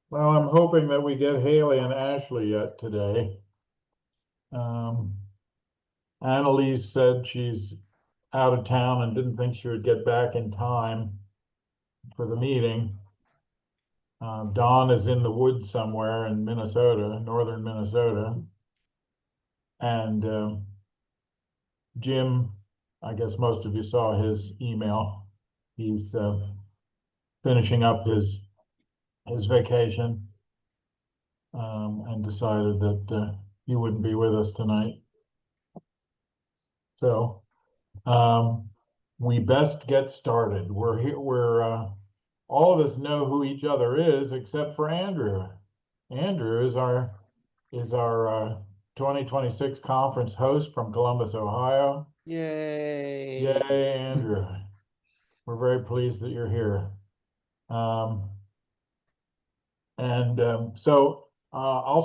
Well, I'm hoping that we get Haley and Ashley yet today. Um, Annalise said she's out of town and didn't think she would get back in time for the meeting. Dawn is in the woods somewhere in Minnesota, northern Minnesota. And Jim, I guess most of you saw his email. He's finishing up his vacation and decided that he wouldn't be with us tonight. So we best get started. We're here. All of us know who each other is, except for Andrew. Andrew is our 2026 conference host from Columbus, Ohio. Yay. Yay, Andrew. We're very pleased that you're here. I'll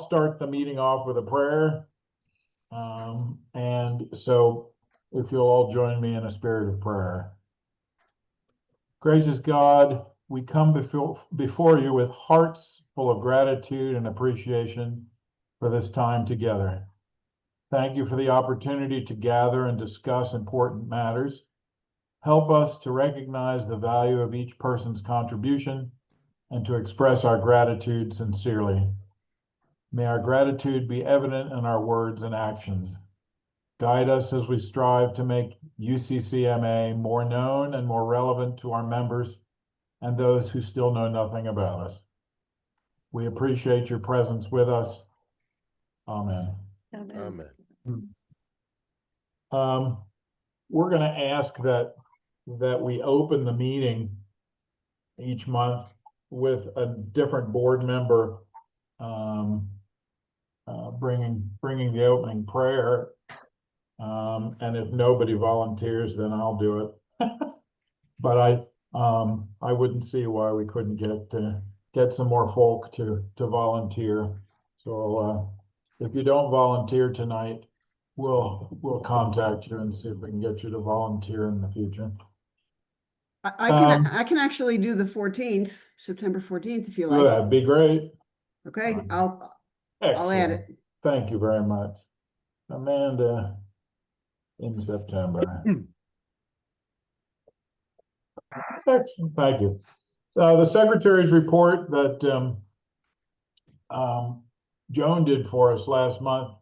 start the meeting off with a prayer. And so if you'll all join me in a spirit of prayer. Gracious God, we come before you with hearts full of gratitude and appreciation for this time together. Thank you for the opportunity to gather and discuss important matters. Help us to recognize the value of each person's contribution and to express our gratitude sincerely. May our gratitude be evident in our words and actions. Guide us as we strive to make UCCMA more known and more relevant to our members and those who still know nothing about us. We appreciate your presence with us. Amen. Amen. We're going to ask that we open the meeting each month with a different board member bringing the opening prayer. And if nobody volunteers, then I'll do it. But I wouldn't see why we couldn't get some more folk to volunteer. So if you don't volunteer tonight, we'll contact you and see if we can get you to volunteer in the future. I can actually do the 14th, September 14th, if you Well, like. that'd be great. Okay, I'll add Excellent. it. Thank you very much. Amanda in September. Excellent. Thank you. The secretary's report that Joan did for us last month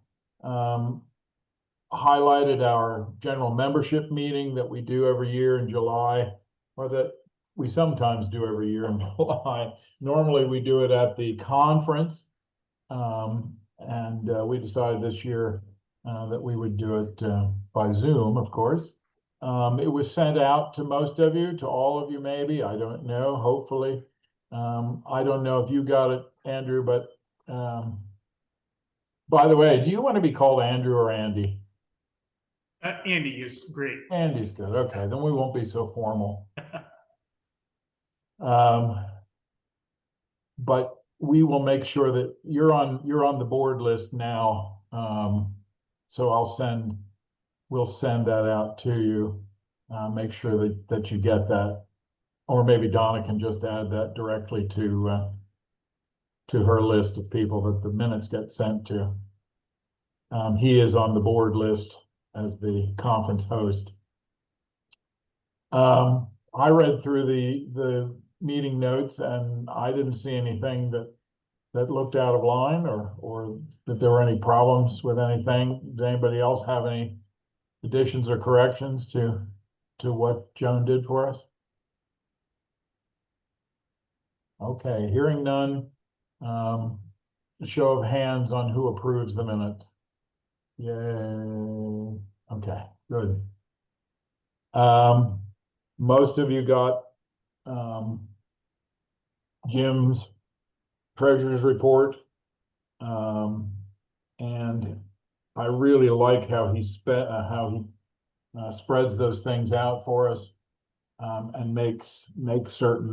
highlighted our general membership meeting that we do every year in July, or that we sometimes do every year in July. Normally we do it at the conference, and we decided this year that we would do it by Zoom, of course. It was sent out to most of you, to all of you maybe, I don't know, hopefully. I don't know if you got it, Andrew, but by the way, do you want to be called Andrew or Andy? Andy is great. Andy's good. Okay, then we won't be so formal. But we will make sure that you're on the board list now. So we'll send that out to you. Make sure that you get that, or maybe Donna can just add that directly to her list of people that the minutes get sent to. He is on the board list as the conference host. I read through the meeting notes and I didn't see anything that looked out of line or that there were any problems with anything. Does anybody else have any additions or corrections to what Joan did for us? Okay, hearing none. Show of hands on who approves the minutes. Yay. Okay, good. Most of you got Jim's treasurer's report. And I really like how he spreads those things out for us, and makes certain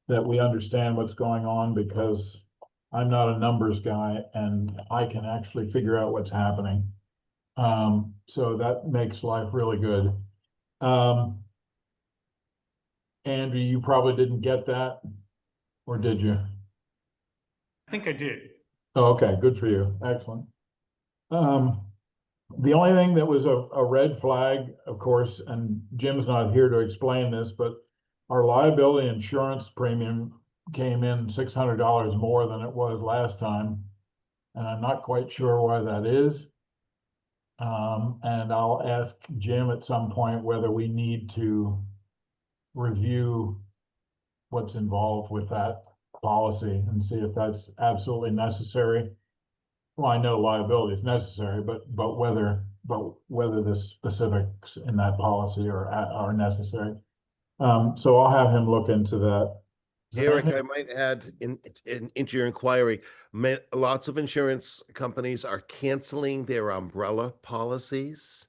that we understand what's going on, because I'm not a numbers guy and I can actually figure out what's happening. So that makes life really good. Andrew, you probably didn't get that. or did you? I think I did. Oh, okay, good for you. Excellent. The only thing that was a red flag, of course, and Jim's not here to explain this, but our liability insurance premium came in $600 more than it was last time. And I'm not quite sure why that is. And I'll ask Jim at some point whether we need to review what's involved with that policy and see if that's absolutely necessary. Well, I know liability is necessary, but whether the specifics in that policy are necessary. So I'll have him look into that. Is there Eric, anything- I might add into your inquiry, lots of insurance companies are canceling their umbrella policies,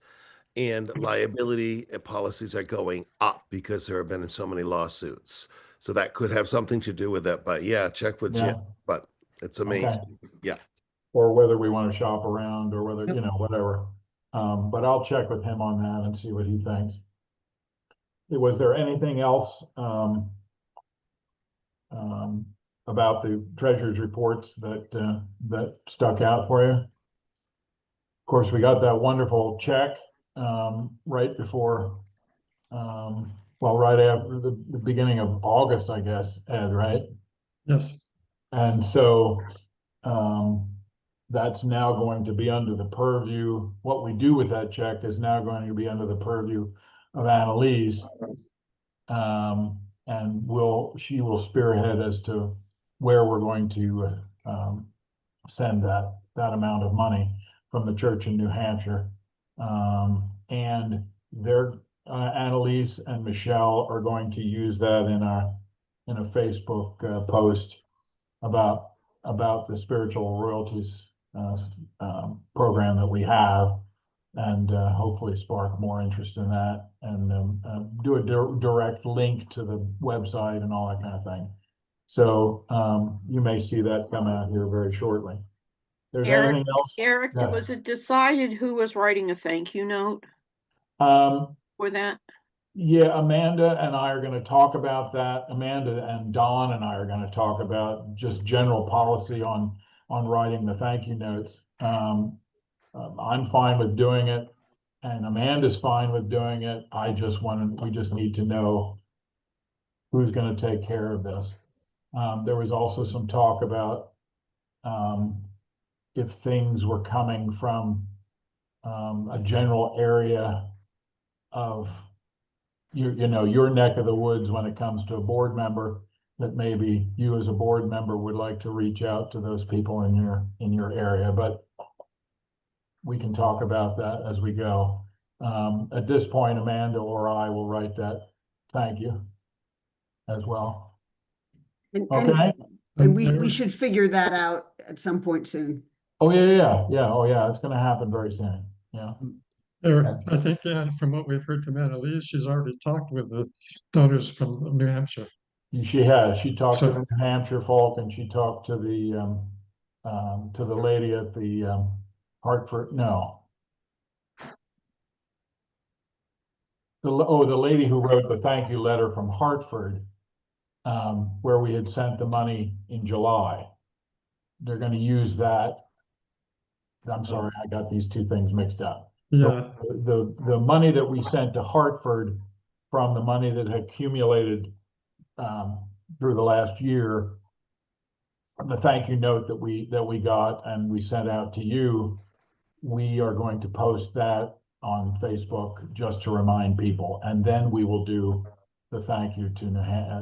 and liability policies are going up because there have been so many lawsuits. So that could have something to do with it. But yeah, check with Jim. Yeah. But it's Okay. amazing. Yeah. Or whether we want to shop around or whether, Yep. whatever. But I'll check with him on that and see what he thinks. Was there anything else, about the treasurer's reports that stuck out for you? Of course, we got that wonderful check, right before, right after the beginning of August, I guess, Ed, right? Yes, And so, that's now going to be under the purview, what we do with that check is now going to be under the purview of Annalise. And she will spearhead as to where we're going to, send that amount of money from the church in New Hampshire. And Annalise and Michelle are going to use that in a Facebook, post about the spiritual royalties program that we have, and hopefully spark more interest in that, and do a direct link to the website and all that kind of thing. So you may see that come out here very shortly. There's Eric- anything else? Eric, Yeah. was it decided who was writing a thank you note for that? Yeah, Amanda and I are going to talk about that. Amanda and Don and I are going to talk about just general policy on writing the thank you notes. I'm fine with doing it, and Amanda's fine with doing it. We just need to know who's going to take care of this. There was also some talk about if things were coming from a general area of your neck of the woods when it comes to a board member, that maybe you as a board member would like to reach out to those people in your area, but we can talk about that as we go. At this point, Amanda or I will write that thank you as well. Okay? And we should figure that out at some point soon. Oh, yeah. Oh, yeah, it's gonna happen very soon. Yeah. Eric, I think from what we've heard from Annalise, she's already talked with the donors from New Hampshire. She has. She talked to So- the New Hampshire folk, and she talked to the lady at the Hartford. No, the lady who wrote the thank you letter from Hartford, where we had sent the money in July. They're going to use that. I'm sorry, I got these two things mixed up. Yeah, The money that we sent to Hartford from the money that had accumulated through the last year, the thank you note that we got and we sent out to you, we are going to post that on Facebook just to remind people, and then we will do the thank you to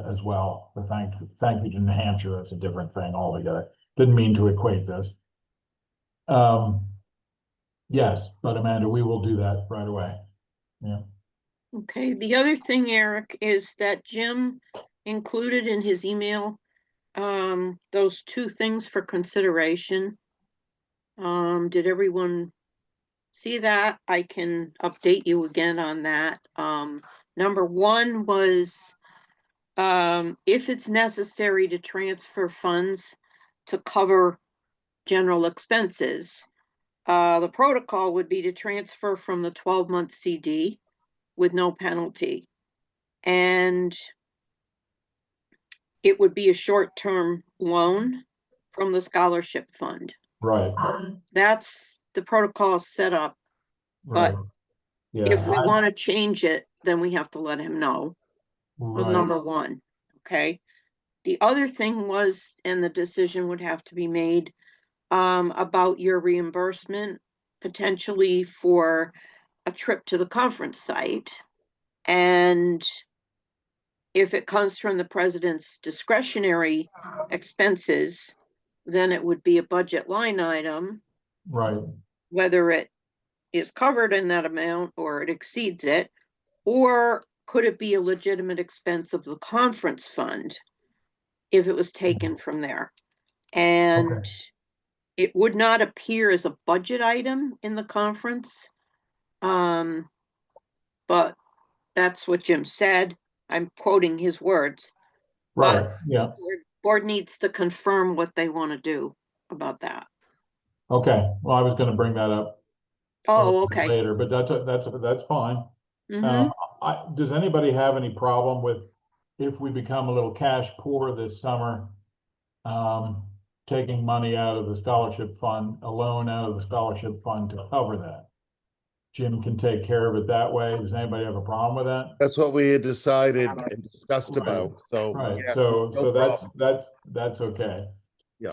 as well. The thank you to New Hampshire. That's a different thing altogether. Didn't mean to equate this. Yes, but Amanda, we will do that right away. Yeah. Okay, the other thing, Eric, is that Jim included in his email those two things for consideration. Did everyone see that? I can update you again on that. Number one was if it's necessary to transfer funds to cover general expenses, the protocol would be to transfer from the 12-month CD with no penalty. And it would be a short-term loan from the scholarship fund. Right, That's the protocol set up. right. If we Yeah, want to change it, then we have to let him know. Was right, number one. Okay. The other thing was, and the decision would have to be made about your reimbursement potentially for a trip to the conference site. And if it comes from the president's discretionary expenses, then it would be a budget line item, right, whether it is covered in that amount or it exceeds it, or could it be a legitimate expense of the conference fund if it was taken from there? And okay, it would not appear as a budget item in the conference. But that's what Jim said. I'm quoting his words. right, But yeah, board needs to confirm what they want to do about that. okay. Well, I was gonna bring that up a Oh, little bit okay. later, but that's fine. Mhm. Does anybody have any problem with if we become a little cash poor this summer? Taking money out of the scholarship fund, a loan out of the scholarship fund to cover that. Jim can take care of it that way. Does anybody have a problem with that? That's what we had decided and discussed about, so. Right, yeah, so no problem. that's okay. Yeah.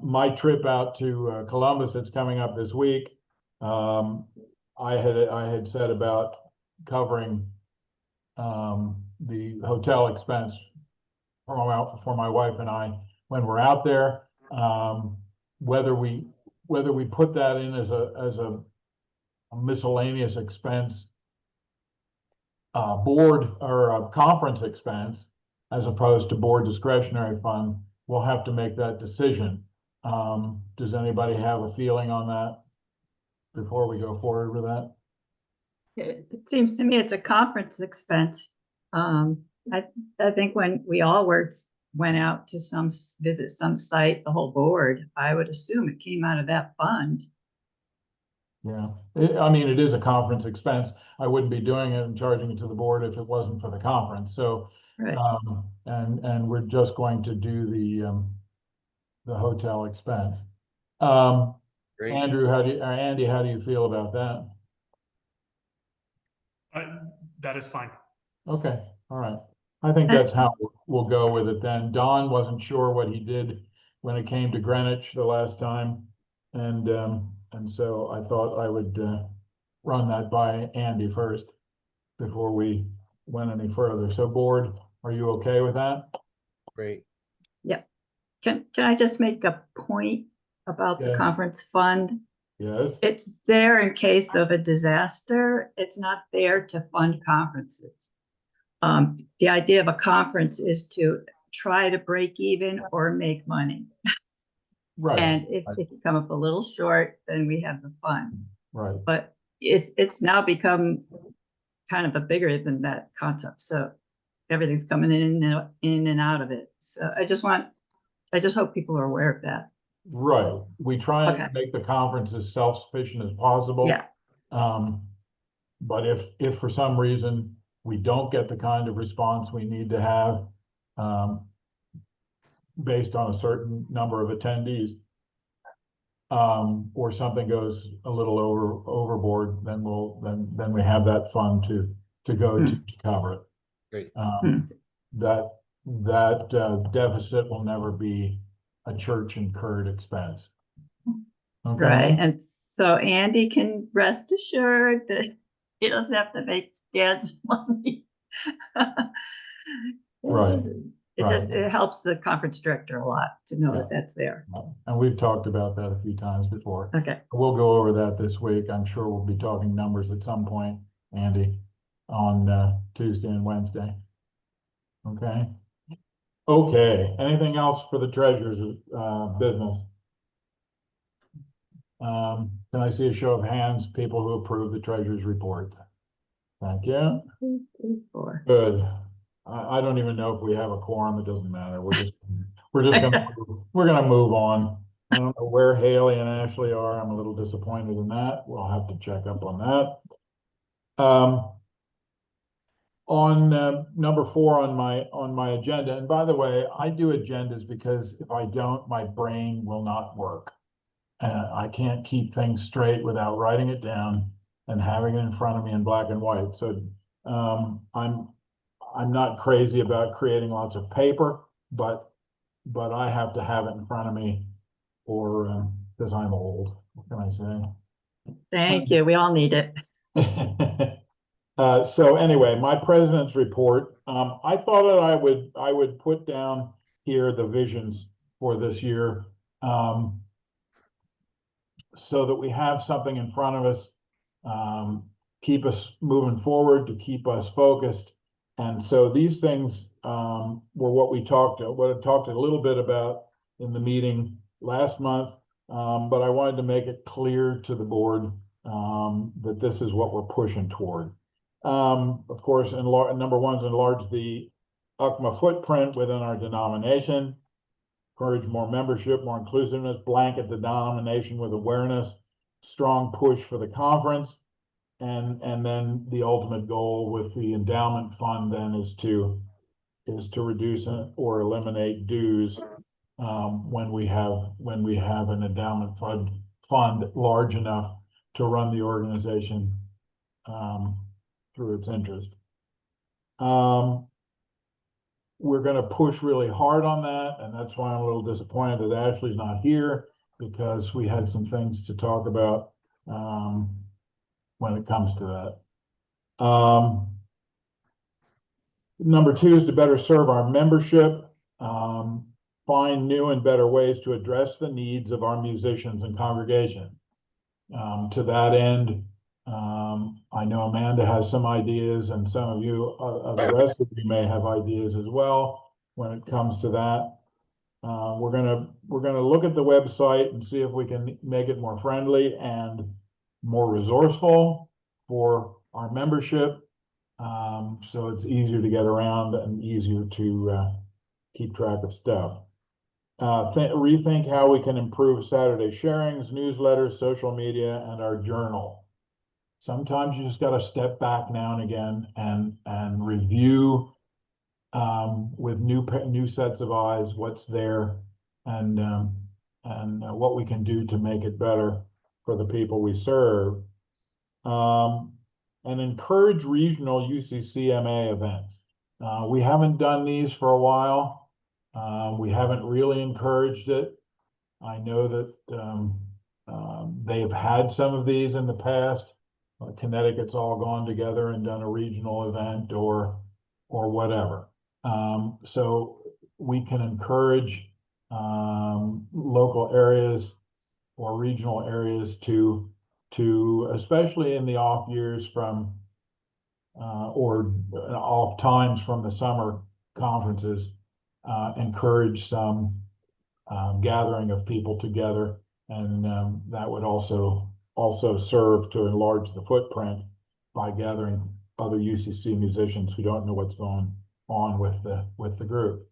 My trip out to Columbus that's coming up this week, I had said about covering the hotel expense for my wife and I when we're out there. Whether we put that in as a miscellaneous expense, board or a conference expense, as opposed to board discretionary fund, we'll have to make that decision. Does anybody have a feeling on that before we go forward with that? It seems to me it's a conference expense. I think when we all went out to visit some site, the whole board, I would assume it came out of that fund. Yeah, I mean, it is a conference expense. I wouldn't be doing it and charging it to the board if it wasn't for the conference. So, Right. and we're just going to do the hotel expense. Great. Andy, how do you feel about that? That is fine. Okay, all right. I think that's how we'll go with it then. Don wasn't sure what he did when it came to Greenwich the last time. And so I thought I would run that by Andy first before we went any further. So board, are you okay with that? Great. Yep. Can I just make a point about the Yeah. conference fund? Yes, It's there in case of a disaster. It's not there to fund conferences. The idea of a conference is to try to break even or make money. right, And if you come up a little short, then we have the fund. right. But it's now become kind of a bigger than that concept. So everything's coming in and out of it. So I just hope people are aware of that. Right. We try Okay. and make the conference as self-sufficient as possible. Yeah. But if for some reason we don't get the kind of response we need to have, based on a certain number of attendees, or something goes a little overboard, then then we have that fund to go to cover it. Great. That deficit will never be a church incurred expense. Okay. Right. And so Andy can rest assured that he doesn't have to make dad's money. Right. It helps the conference director a lot to know that that's there. And we've talked about that a few times before. Okay. We'll go over that this week. I'm sure we'll be talking numbers at some point, Andy, on Tuesday and Wednesday. Okay. Okay. Anything else for the treasurer's business? Can I see a show of hands, people who approve the treasurer's report? Thank you. 2, 3, 4. Good. I don't even know if we have a quorum. It doesn't matter. We're gonna move on. I don't know where Haley and Ashley are. I'm a little disappointed in that. We'll have to check up on that. On number 4 on my agenda, and by the way, I do agendas because if I don't, my brain will not work. I can't keep things straight without writing it down and having it in front of me in black and white. So I'm not crazy about creating lots of paper, but I have to have it in front of me, or because I'm old. What can I say? Thank you. We all need it. So anyway, my president's report, I thought that I would put down here the visions for this year, so that we have something in front of us, keep us moving forward, to keep us focused. And so these things were what I talked a little bit about in the meeting last month, but I wanted to make it clear to the board that this is what we're pushing toward. Of course, number 1 is enlarge the UCCMA footprint within our denomination, encourage more membership, more inclusiveness, blanket the denomination with awareness, strong push for the conference, and then the ultimate goal with the endowment fund then is to reduce or eliminate dues when we have an endowment fund large enough to run the organization through its interest. We're going to push really hard on that, and that's why I'm a little disappointed that Ashley's not here, because we had some things to talk about when it comes to that. Number 2 is to better serve our membership, find new and better ways to address the needs of our musicians and congregation. To that end, I know Amanda has some ideas, and some of you, the rest of you may have ideas as well when it comes to that. We're gonna look at the website and see if we can make it more friendly and more resourceful for our membership, so it's easier to get around and easier to keep track of stuff. Rethink how we can improve Saturday sharings, newsletters, social media, and our journal. Sometimes you just got to step back now and again and review with new sets of eyes what's there, and what we can do to make it better for the people we serve. And encourage regional UCCMA events. We haven't done these for a while. We haven't really encouraged it. I know that they have had some of these in the past. Connecticut's all gone together and done a regional event or whatever. So we can encourage local areas or regional areas to especially in the off years from or off times from the summer conferences, encourage some gathering of people together, and that would also serve to enlarge the footprint by gathering other UCC musicians who don't know what's going on with the group.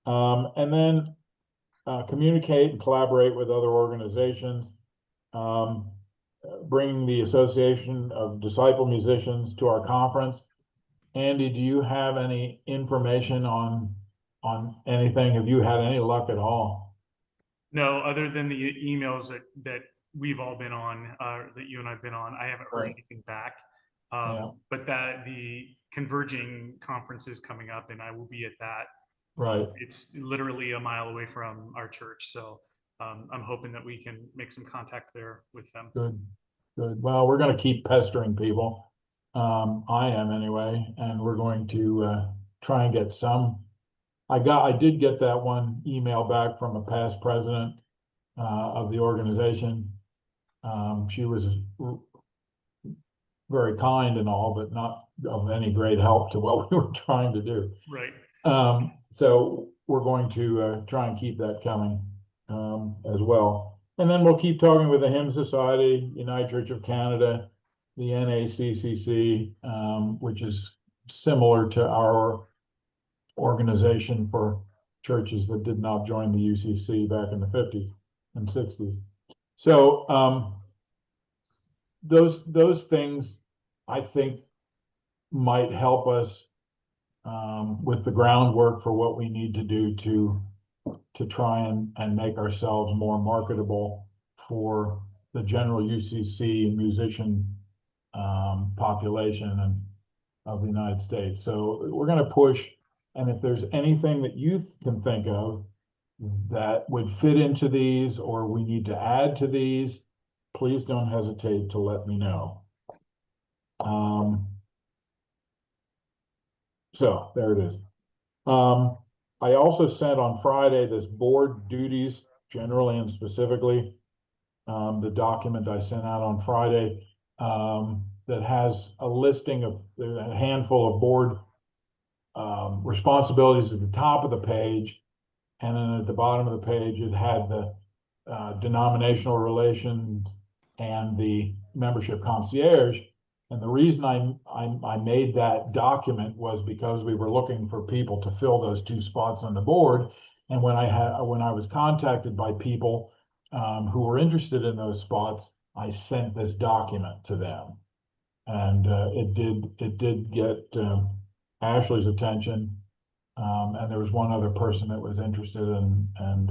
And then communicate and collaborate with other organizations, bringing the Association of Disciple Musicians to our conference. Andy, do you have any information on anything? Have you had any luck at all? No, other than the emails that we've all been on, that you and I've been on, I haven't heard Right. anything back. Yeah. But that the Converging conference is coming up, and I will be at that. Right. It's literally a mile away from our church, so I'm hoping that we can make some contact there with them. Good. Well, we're going to keep pestering people. I am anyway, and we're going to try and get some. I did get that one email back from a past president of the organization. She was very kind and all, but not of any great help to what we were trying to do. Right. So we're going to try and keep that coming as well. And then we'll keep talking with the Hymn Society, United Church of Canada, the NACCC, which is similar to our organization for churches that did not join the UCC back in the 50s and 60s. So those things, I think, might help us with the groundwork for what we need to do to try and make ourselves more marketable for the general UCC musician population and of the United States. So we're going to push, and if there's anything that you can think of that would fit into these or we need to add to these, please don't hesitate to let me know. So there it is. I also sent on Friday this board duties generally and specifically. The document I sent out on Friday that has a listing of a handful of board responsibilities at the top of the page. And then at the bottom of the page, it had the denominational relations and the membership concierge. And the reason I made that document was because we were looking for people to fill those 2 spots on the board. And when I was contacted by people who were interested in those spots, I sent this document to them. And it did get Ashley's attention. And there was one other person that was interested in, and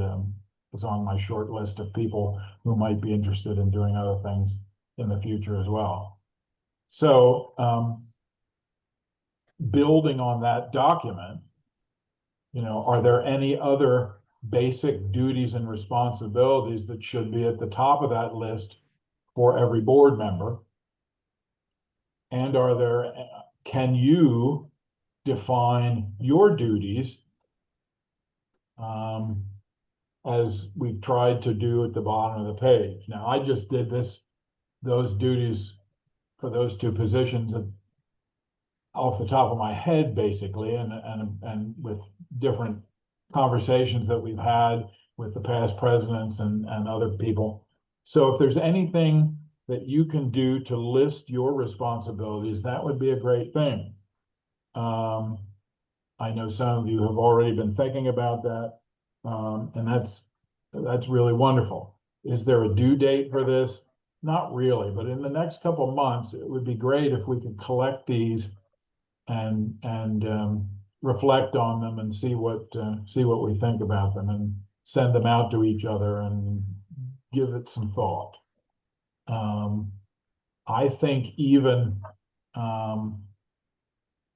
was on my short list of people who might be interested in doing other things in the future as well. So building on that document, are there any other basic duties and responsibilities that should be at the top of that list for every board member? And can you define your duties as we've tried to do at the bottom of the page? Now, I just did those duties for those 2 positions off the top of my head, basically, and with different conversations that we've had with the past presidents and other people. So if there's anything that you can do to list your responsibilities, that would be a great thing. I know some of you have already been thinking about that, and that's really wonderful. Is there a due date for this? Not really, but in the next couple of months, it would be great if we could collect these and reflect on them and see what we think about them and send them out to each other and give it some thought. I think even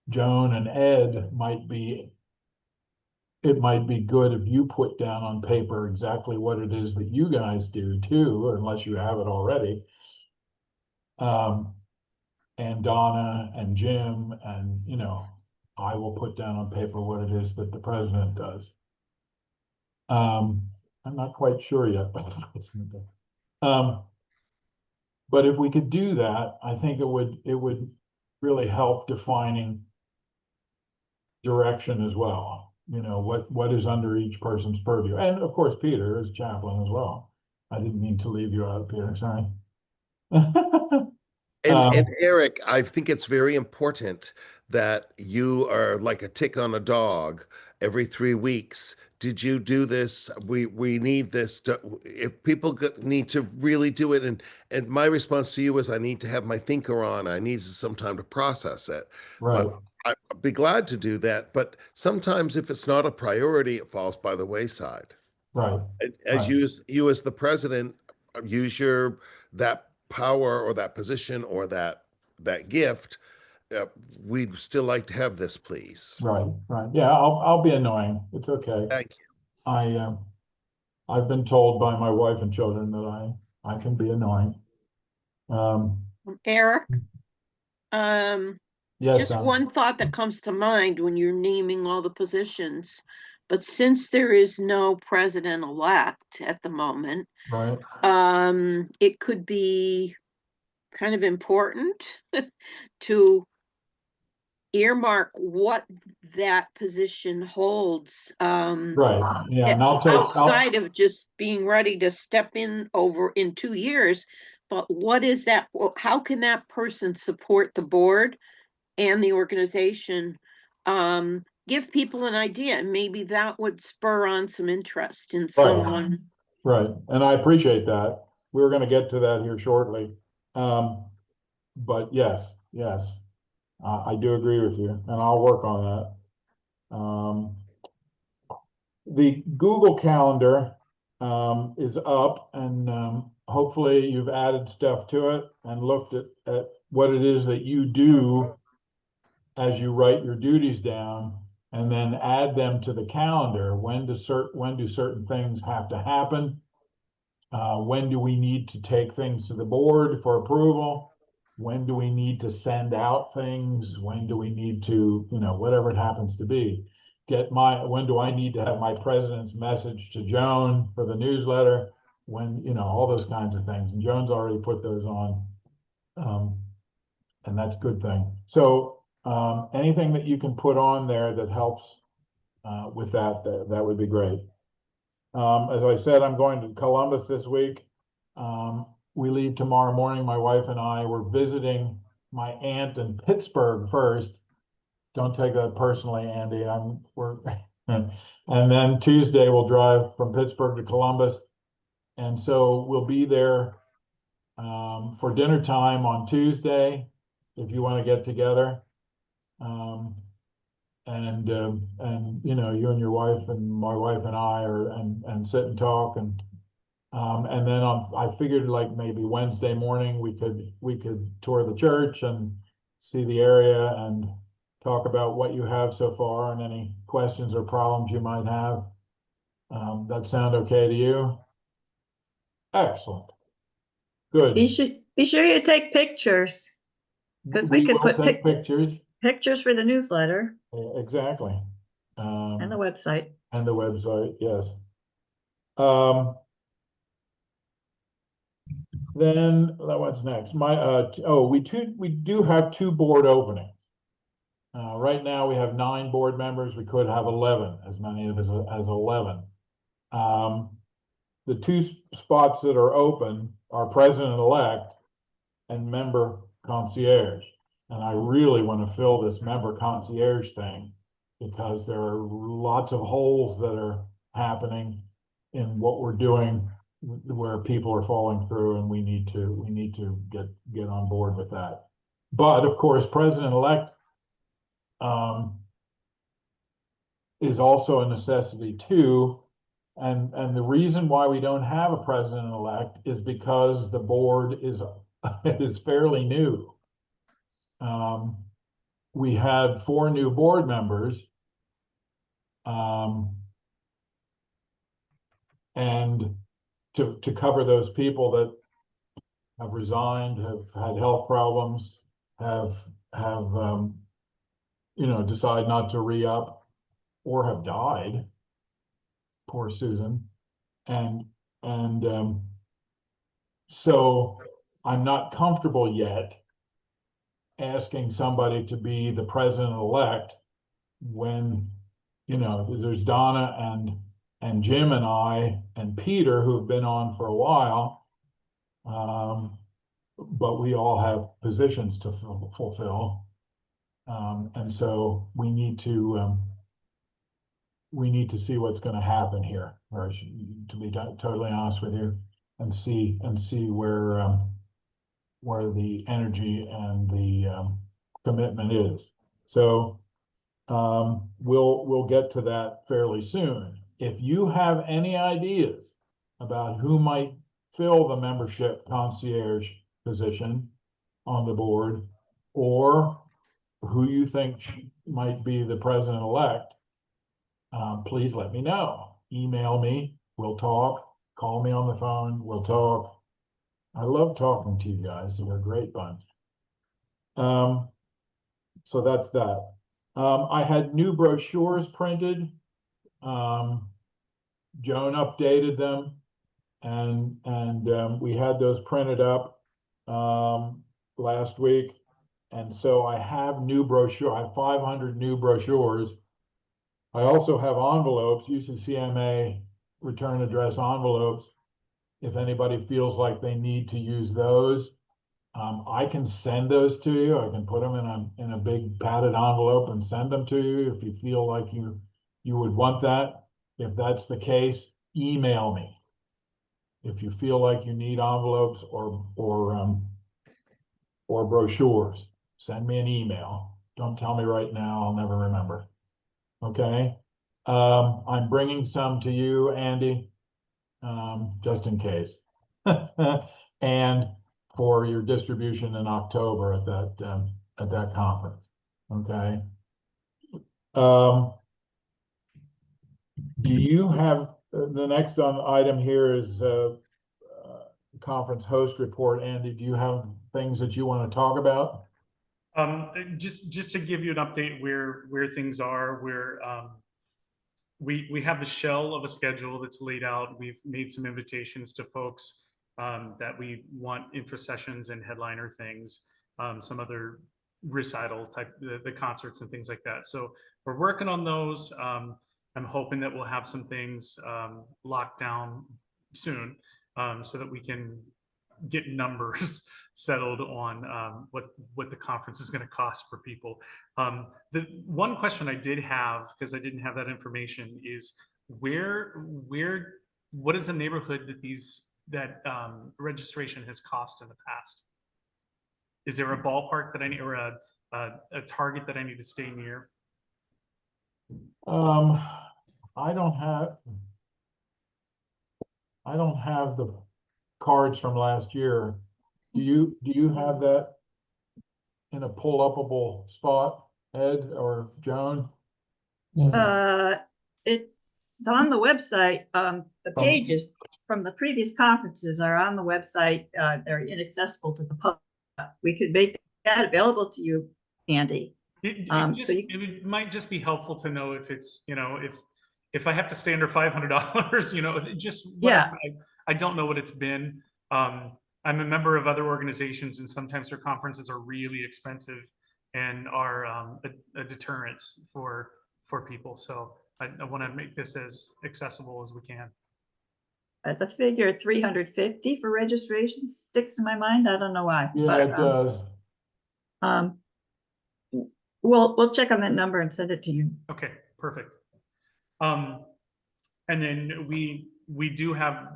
Joan and Ed it might be good if you put down on paper exactly what it is that you guys do too, unless you have it already. And Donna and Jim and, I will put down on paper what it is that the president does. I'm not quite sure yet, but but if we could do that, I think it would really help defining direction as well. What is under each person's purview, and of course Peter is chaplain as well. I didn't mean to leave you out, Peter. Sorry. And Eric, I think it's very important that you are like a tick on a dog every 3 weeks. Did you do this? We need this if people need to really do it. And my response to you is I need to have my thinker on. I need some time to process it. Right. I'd be glad to do that. But sometimes if it's not a priority, it falls by the wayside. Right. As you as the president, use that power or that position or that gift. We'd still like to have this, please. Right. Yeah, I'll be annoying. It's okay. Thank you. I've been told by my wife and children that I can be annoying. Eric, yes, just Don. one thought that comes to mind when you're naming all the positions. But since there is no president-elect at the moment, Right. it could be kind of important to earmark what that position holds. Right. Yeah, and outside of just being ready to step in in 2 years, but what is that? How can that person support the board and the organization? Give people an idea, and maybe that would spur on some interest in someone. Right, and I appreciate that. We're going to get to that here shortly. But yes. I do agree with you, and I'll work on that. The Google Calendar is up, and hopefully you've added stuff to it and looked at what it is that you do as you write your duties down, and then add them to the calendar. When do certain things have to happen? When do we need to take things to the board for approval? When do we need to send out things? When do we need to, whatever it happens to be, when do I need to have my president's message to Joan for the newsletter? When, all those kinds of things. And Joan's already put those on. And that's a good thing. So anything that you can put on there that helps with that would be great. As I said, I'm going to Columbus this week. We leave tomorrow morning. My wife and I were visiting my aunt in Pittsburgh first. Don't take that personally, Andy. And then Tuesday we'll drive from Pittsburgh to Columbus. And so we'll be there for dinner time on Tuesday, if you want to get together. And you and your wife and my wife and I and sit and talk, and then I figured like maybe Wednesday morning we could tour the church and see the area and talk about what you have so far and any questions or problems you might have. That sound okay to you? Excellent. Good. Be sure you take pictures, because we could will put take pictures. pictures for the newsletter Exactly. and the website. And the website, yes. Then what's next? We do have 2 board openings. Right now we have 9 board members. We could have 11, as many as 11. The 2 spots that are open are president-elect and member concierge. And I really want to fill this member concierge thing, because there are lots of holes that are happening in what we're doing where people are falling through, and we need to get on board with that. But of course, president-elect is also a necessity too. And the reason why we don't have a president-elect is because the board is fairly new. We had 4 new board members. And to cover those people that have resigned, have had health problems, have decide not to re-up, or have died. Poor Susan. And so I'm not comfortable yet asking somebody to be the president-elect when, there's Donna and Jim and I and Peter, who've been on for a while, but we all have positions to fulfill. And so we need to see what's going to happen here, or to be totally honest with you, and see where the energy and the commitment is. So we'll get to that fairly soon. If you have any ideas about who might fill the membership concierge position on the board, or who you think might be the president-elect, please let me know. Email me, we'll talk. Call me on the phone, we'll talk. I love talking to you guys. You're a great bunch. So that's that. I had new brochures printed. Joan updated them, and we had those printed up last week. And so I have I have 500 new brochures. I also have envelopes, UCCMA return address envelopes. If anybody feels like they need to use those, I can send those to you. I can put them in a big padded envelope and send them to you if you feel like you would want that. If that's the case, email me. If you feel like you need envelopes or brochures. send me an email. Don't tell me right now, I'll never remember. Okay? I'm bringing some to you, Andy, just in case. And for your distribution in October at that conference. Okay? Do you have, the next item here is conference host report. Andy, do you have things that you want to talk about? Just to give you an update where things are, we have the shell of a schedule that's laid out. We've made some invitations to folks that we want info sessions and headliner things, some other recital type, the concerts and things like that. So we're working on those. I'm hoping that we'll have some things locked down soon, so that we can get numbers settled on what the conference is going to cost for people. The one question I did have, because I didn't have that information, is what is the neighborhood that registration has cost in the past? Is there a ballpark that I need, or a target that I need to stay near? I don't have the cards from last year. Do you have that in a pull-upable spot, Ed or Joan? It's on the website. The pages from the previous conferences are on the website. They're inaccessible to the public. We could make that available to you, Andy. It might just be helpful to know if it's, if I have to stay under $500, just whatever. Yeah. I don't know what it's been. I'm a member of other organizations, and sometimes their conferences are really expensive and are a deterrence for people. So I want to make this as accessible as we can. The figure 350 for registration sticks in my mind. I don't know why. Yeah, but, it does. We'll check on that number and send it to you. Okay, perfect. And then we do have,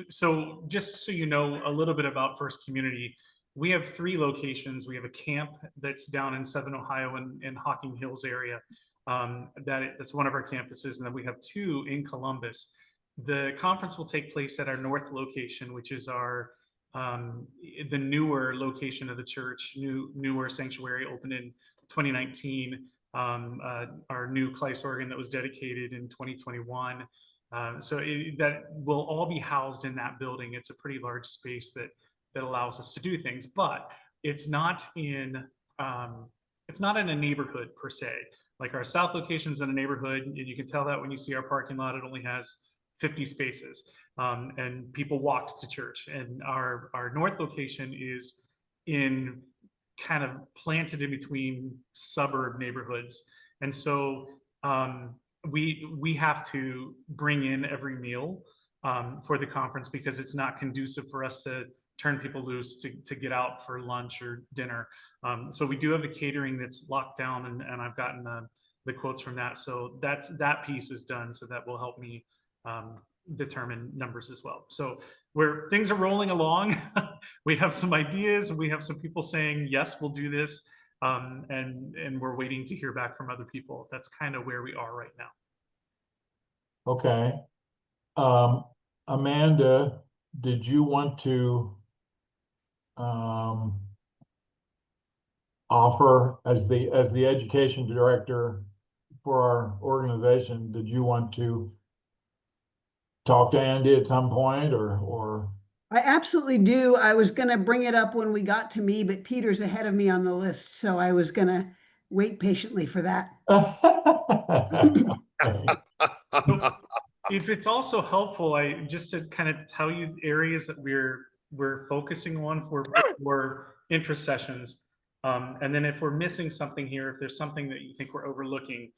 so just so you know a little bit about First Community, we have 3 locations. We have a camp that's down in Southern Ohio in Hocking Hills area. That's one of our campuses. And then we have 2 in Columbus. The conference will take place at our north location, which is the newer location of the church, newer sanctuary, opened in 2019. Our new Kleist organ that was dedicated in 2021. So that will all be housed in that building. It's a pretty large space that allows us to do things, but it's not in a neighborhood per se. Like our south location's in a neighborhood, and you can tell that when you see our parking lot. It only has 50 spaces, and people walked to church. And our north location is in kind of planted in between suburb neighborhoods. And so we have to bring in every meal for the conference, because it's not conducive for us to turn people loose to get out for lunch or dinner. So we do have the catering that's locked down, and I've gotten the quotes from that. So that piece is done. So that will help me determine numbers as well. So where things are rolling along, we have some ideas, and we have some people saying, yes, we'll do this. And we're waiting to hear back from other people. That's kind of where we are right now. Okay. Amanda, did you want to offer as the education director for our organization, did you want to talk to Andy at some point, or? I absolutely do. I was going to bring it up when we got to me, but Peter's ahead of me on the list, so I was going to wait patiently for that. If it's also helpful, just to kind of tell you areas that we're focusing on for interest sessions. And then if we're missing something here, if there's something that you think we're overlooking,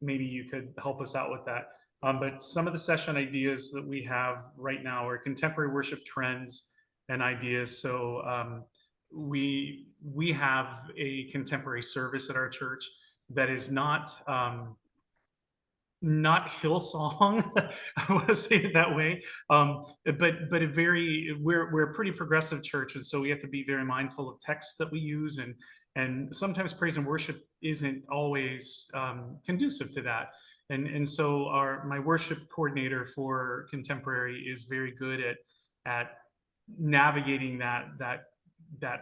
maybe you could help us out with that. But some of the session ideas that we have right now are contemporary worship trends and ideas. So we have a contemporary service at our church that is not Hillsong, I want to say it that way, but we're a pretty progressive church, and so we have to be very mindful of texts that we use, and And sometimes praise and worship isn't always conducive to that. And so my worship coordinator for contemporary is very good at navigating that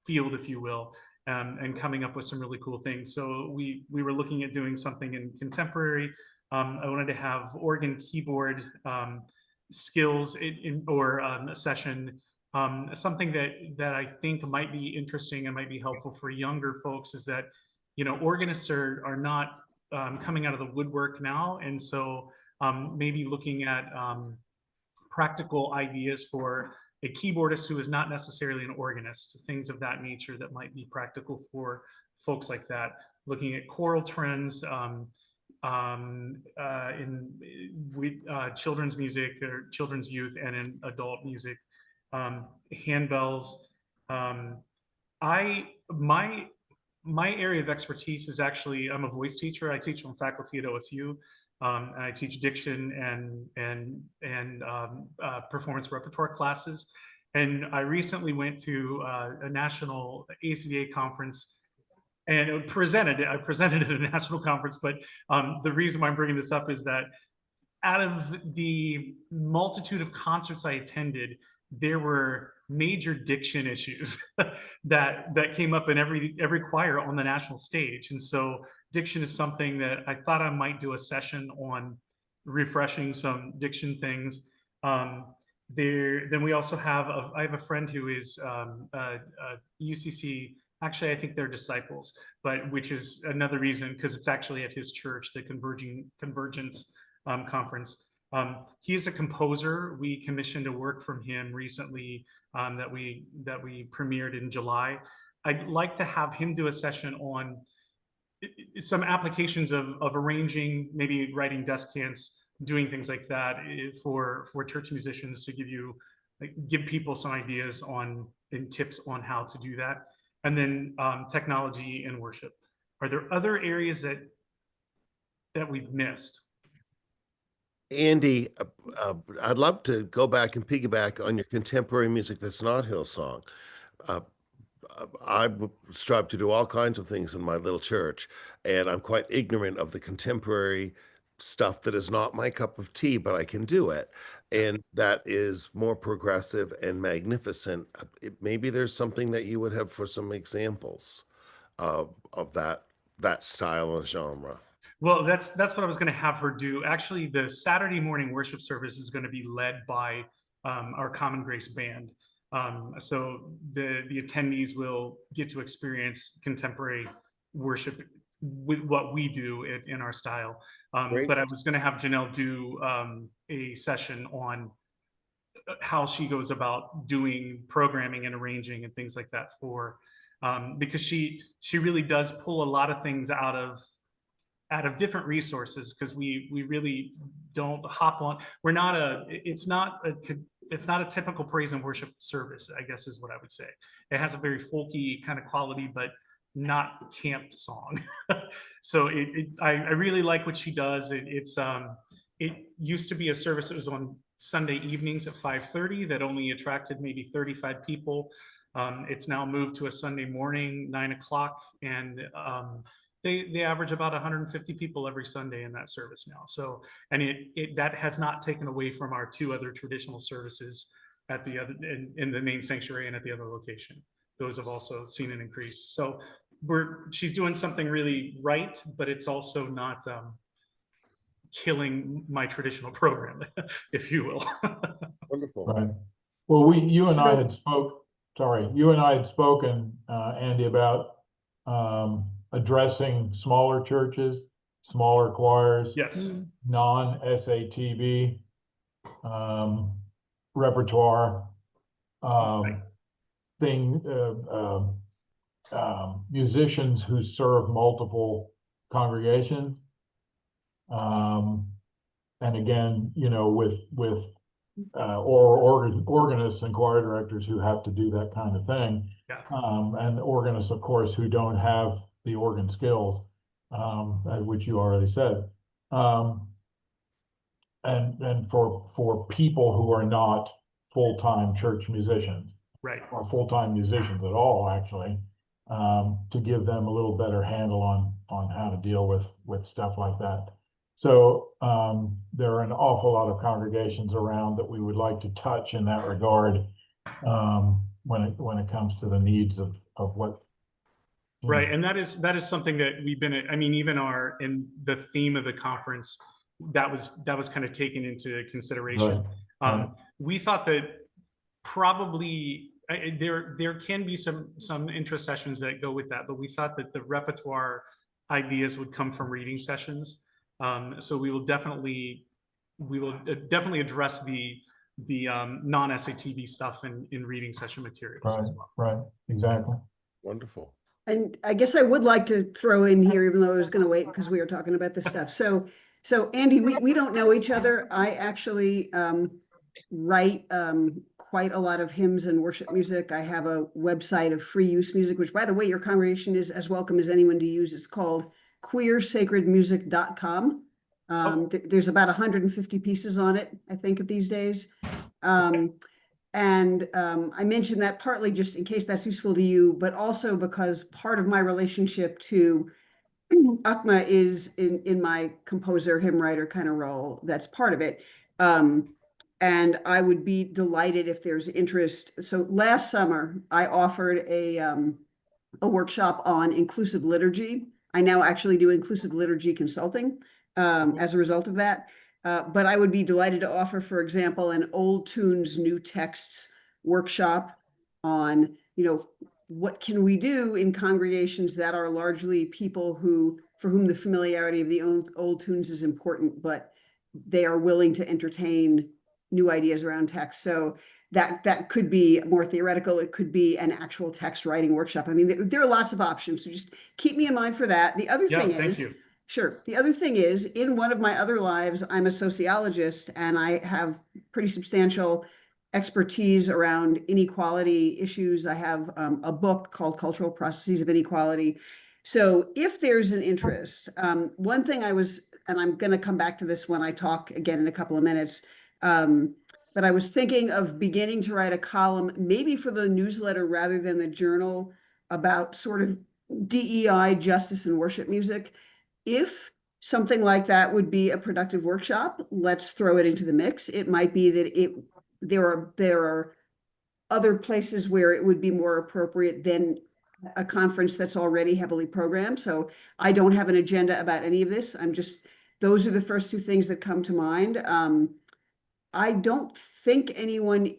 field, if you will, and coming up with some really cool things. So we were looking at doing something in contemporary. I wanted to have organ keyboard skills or a session. Something that I think might be interesting and might be helpful for younger folks is that, organists are not coming out of the woodwork now. And so maybe looking at practical ideas for a keyboardist who is not necessarily an organist, things of that nature that might be practical for folks like that. Looking at choral trends in children's music or children's youth and in adult music, handbells. My area of expertise is actually, I'm a voice teacher. I teach on faculty at OSU. And I teach diction and performance repertoire classes. And I recently went to a national ACDA conference and I presented at a national conference. But the reason why I'm bringing this up is that out of the multitude of concerts I attended, there were major diction issues that came up in every choir on the national stage. And so diction is something that I thought I might do a session on, refreshing some diction things. Then we also have I have a friend who is UCC. Actually, I think they're disciples, but which is another reason, because it's actually at his church, the Convergence conference. He is a composer. We commissioned a work from him recently that we premiered in July. I'd like to have him do a session on some applications of arranging, maybe writing descants, doing things like that for church musicians, to give people some ideas and tips on how to do that. And then technology and worship. Are there other areas that we've missed? Andy, I'd love to go back and piggyback on your contemporary music that's not Hillsong. I strive to do all kinds of things in my little church, and I'm quite ignorant of the contemporary stuff that is not my cup of tea, but I can do it. And that is more progressive and magnificent. Maybe there's something that you would have for some examples of that style and genre. Well, that's what I was going to have her do. Actually, the Saturday morning worship service is going to be led by our Common Grace band. So the attendees will get to experience contemporary worship with what we do in our style. But I was going to have Janelle do a session on how she goes about doing programming and arranging and things like that because she really does pull a lot of things out of different resources, because we really don't hop on. It's not a typical praise and worship service, I guess is what I would say. It has a very folky kind of quality, but not camp song. So I really like what she does. It used to be a service that was on Sunday evenings at 5:30 that only attracted maybe 35 people. It's now moved to a Sunday morning, 9 o'clock, and they average about 150 people every Sunday in that service now. So, and that has not taken away from our two other traditional services at the other in the main sanctuary and at the other location. Those have also seen an increase. So she's doing something really right, but it's also not killing my traditional program, if you will. Wonderful. Right. Well, you and I had spoken, Andy, about addressing smaller churches, smaller choirs, Yes. non-SATB repertoire, musicians who serve multiple congregations. And again, with organists and choir directors who have to do that kind of thing. Yeah. And organists, of course, who don't have the organ skills, which you already said. And for people who are not full-time church musicians. Right. Or full-time musicians at all, actually. to give them a little better handle on how to deal with stuff like that. So there are an awful lot of congregations around that we would like to touch in that regard when it comes to the needs of what. Right, and that is something that we've been. I mean, even in the theme of the conference, that was kind of taken into consideration. Right. We thought that probably there can be some intra-sessions that go with that, but we thought that the repertoire ideas would come from reading sessions. So we will definitely address the non-SATB stuff in reading session materials Right, as well. right, exactly. Wonderful. And I guess I would like to throw in here, even though I was going to wait because we were talking about this stuff. So Andy, we don't know each other. I actually write quite a lot of hymns and worship music. I have a website of free use music, which, by the way, your congregation is as welcome as anyone to use. It's called queersacredmusic.com. There's about 150 pieces on it, I think, these days. And I mentioned that partly just in case that's useful to you, but also because part of my relationship to Akma is in my composer, hymn writer kind of role. That's part of it. And I would be delighted if there's interest. So last summer, I offered a workshop on inclusive liturgy. I now actually do inclusive liturgy consulting as a result of that. But I would be delighted to offer, for example, an old tunes, new texts workshop on, what can we do in congregations that are largely people for whom the familiarity of the old tunes is important, but they are willing to entertain new ideas around text. So that could be more theoretical. It could be an actual text writing workshop. I mean, there are lots of options. So just keep me in mind for that. The other thing is, thank you. Sure. The other thing is, in one of my other lives, I'm a sociologist and I have pretty substantial expertise around inequality issues. I have a book called Cultural Processes of Inequality. So if there's an interest, one thing and I'm going to come back to this when I talk again in a couple of minutes, but I was thinking of beginning to write a column, maybe for the newsletter rather than the journal, about sort of DEI, justice, and worship music. If something like that would be a productive workshop, let's throw it into the mix. It might be that there are other places where it would be more appropriate than a conference that's already heavily programmed. So I don't have an agenda about any of this. Those are the first two things that come to mind. I don't think anyone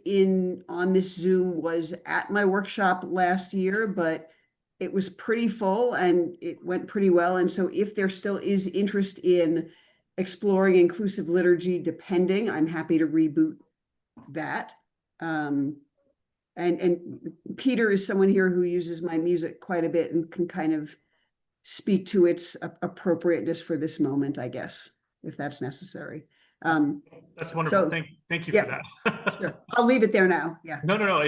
on this Zoom was at my workshop last year, but it was pretty full and it went pretty well. And so if there still is interest in exploring inclusive liturgy, I'm happy to reboot that. And Peter is someone here who uses my music quite a bit and can kind of speak to its appropriateness for this moment, I guess, if that's necessary. That's wonderful. Thank you for that. Sure. I'll leave it there now. Yeah. No.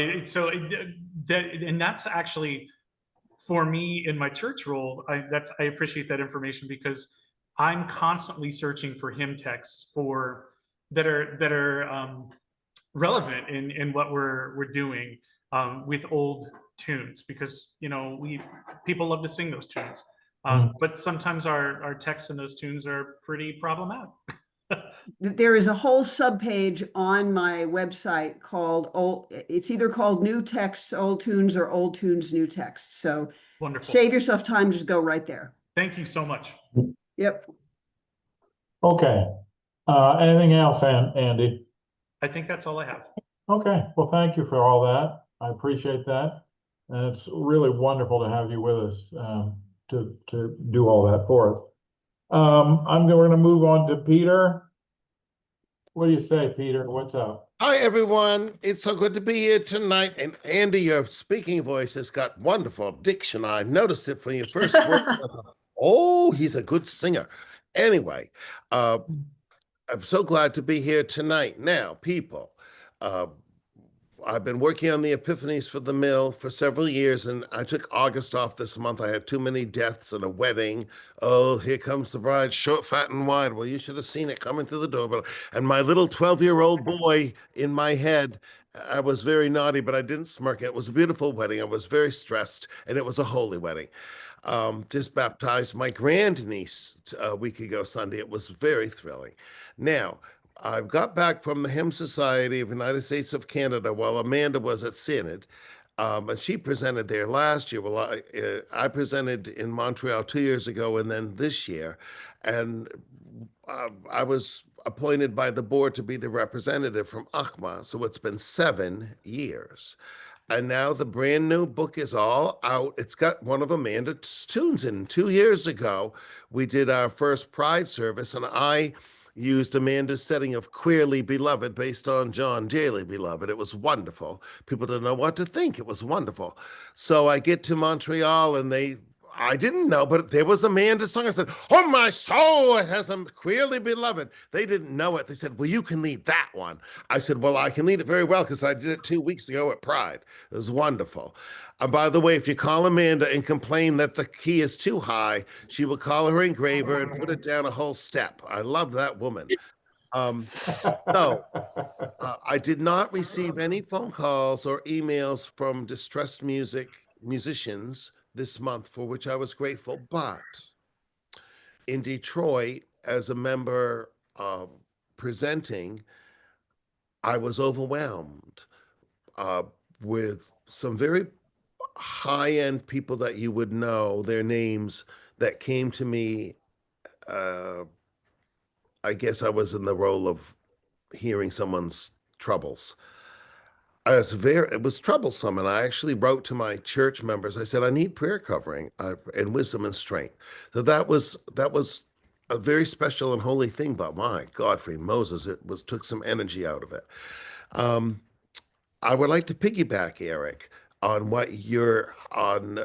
And that's actually, for me in my church role, I appreciate that information because I'm constantly searching for hymn texts that are relevant in what we're doing with old tunes, because people love to sing those tunes, but sometimes our texts in those tunes are pretty problematic. There is a whole subpage on my website it's either called New Texts, Old Tunes, or Old Tunes, New Texts. So Wonderful. Save yourself time, just go right there. Thank you so much. Yep. Okay. Anything else, Andy? I think that's all I have. Okay. Well, thank you for all that. I appreciate that. And it's really wonderful to have you with us to do all that for us. We're going to move on to Peter. What do you say, Peter? What's up? Hi, everyone. It's so good to be here tonight. And Andy, your speaking voice has got wonderful diction. I noticed it from your first word. Oh, he's a good singer. Anyway, I'm so glad to be here tonight. Now, people, I've been working on the Epiphanies for the Mill for several years, and I took August off this month. I had too many deaths and a wedding. Oh, here comes the bride, short, fat, and wide. Well, you should have seen it coming through the door. And my little 12-year-old boy in my head I was very naughty, but I didn't smirk. It was a beautiful wedding. I was very stressed, and it was a holy wedding. Just baptized my grandniece a week ago Sunday. It was very thrilling. Now, I got back from the Hymn Society of the United States of Canada while Amanda was at Synod, and she presented there last year. Well, I presented in Montreal 2 years ago, and then this year, and I was appointed by the board to be the representative from ACMA. So it's been 7 years. And now the brand new book is all out. It's got one of Amanda's tunes in. 2 years ago, we did our first Pride service, and I used Amanda's setting of Queerly Beloved based on John Dearly Beloved. It was wonderful. People didn't know what to think. It was wonderful. So I get to Montreal, and I didn't know, but there was Amanda's song. I said, "Oh, my soul, it has a Queerly Beloved." They didn't know it. They said, "Well, you can lead that one." I said, "Well, I can lead it very well because I did it 2 weeks ago at Pride." It was wonderful. And by the way, if you call Amanda and complain that the key is too high, she will call her engraver and put it down a whole step. I love that woman. So I did not receive any phone calls or emails from distressed musicians this month, for which I was grateful. But in Detroit, as a member presenting, I was overwhelmed with some very high-end people that you would know, their names, that came to me. I guess I was in the role of hearing someone's troubles. It was troublesome, and I actually wrote to my church members. I said, I need prayer covering and wisdom and strength. So that was a very special and holy thing. But my Godfrey Moses, took some energy out of it. I would like to piggyback, Eric, on what you're on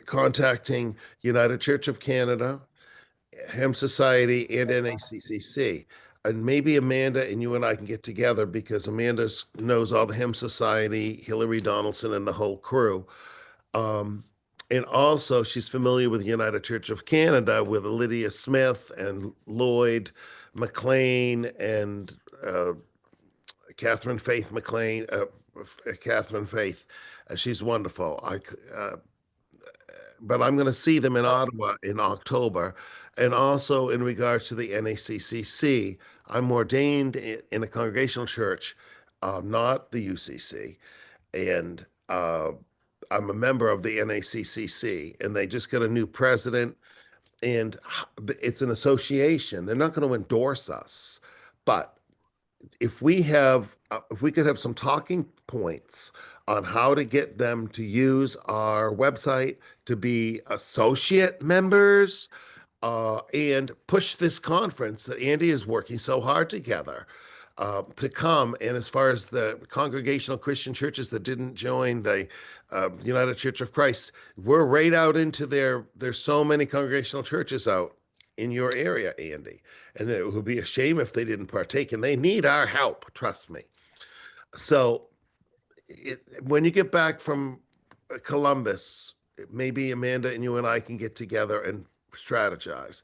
contacting United Church of Canada, Hymn Society, and NACCC. And maybe Amanda and you and I can get together because Amanda knows all the Hymn Society, Hillary Donaldson, and the whole crew. And also, she's familiar with the United Church of Canada with Lydia Smith and Lloyd McLean and Catherine Faith McLean. Catherine Faith, she's wonderful. But I'm going to see them in Ottawa in October. And also in regards to the NACCC, I'm ordained in a congregational church, not the UCC. And I'm a member of the NACCC, and they just got a new president, and it's an association. They're not going to endorse us, but if we could have some talking points on how to get them to use our website to be associate members, and push this conference that Andy is working so hard together to come. And as far as the congregational Christian churches that didn't join the United Church of Christ, we're right out into there's so many congregational churches out in your area, Andy. And it would be a shame if they didn't partake, and they need our help, trust me. So when you get back from Columbus, maybe Amanda and you and I can get together and strategize.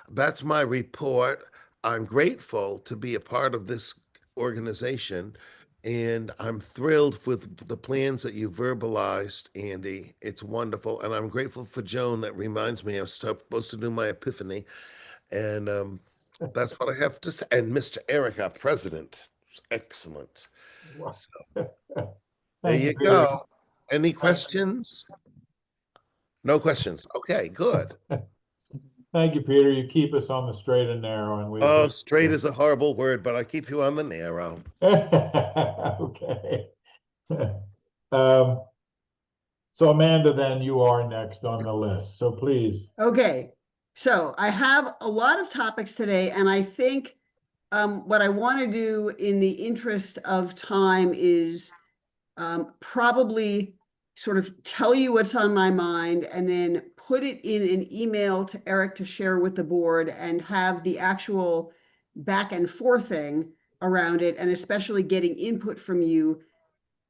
That's my report. I'm grateful to be a part of this organization, and I'm thrilled with the plans that you verbalized, Andy. It's wonderful, and I'm grateful for Joan that reminds me I'm supposed to do my epiphany, and that's what I have to say. And Mr. Eric, our president, excellent. So, there Thank you Peter. go. Any questions? No questions. Okay, good. Thank you, Peter. You keep us on the straight and narrow, and we. Oh, straight is a horrible word, but I keep you on the narrow. Okay. So Amanda, then you are next on the list. So please. Okay, so I have a lot of topics today, and I think what I want to do in the interest of time is probably sort of tell you what's on my mind and then put it in an email to Eric to share with the board and have the actual back and forthing around it, and especially getting input from you,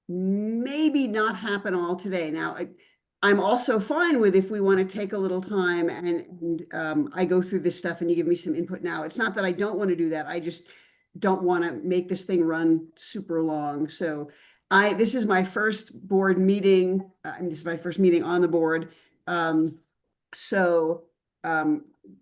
maybe not happen all today. Now, I'm also fine with if we want to take a little time and I go through this stuff and you give me some input now. It's not that I don't want to do that. don't want to make this thing run super long. So this is my first board meeting, and this is my first meeting on the board. So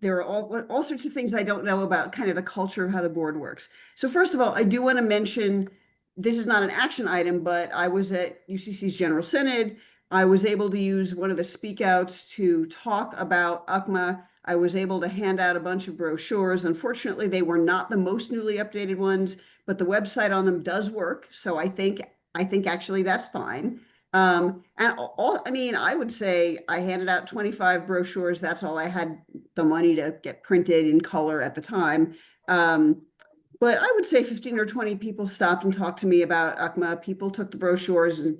there are all sorts of things I don't know about kind of the culture of how the board works. So first of all, I do want to mention, this is not an action item, but I was at UCC's General Synod. I was able to use one of the speak outs to talk about UCCMA. I was able to hand out a bunch of brochures. Unfortunately, they were not the most newly updated ones, but the website on them does work. So I think actually that's fine. And I mean, I would say I handed out 25 brochures. That's all I had the money to get printed in color at the time. But I would say 15 or 20 people stopped and talked to me about UCCMA. People took the brochures, and,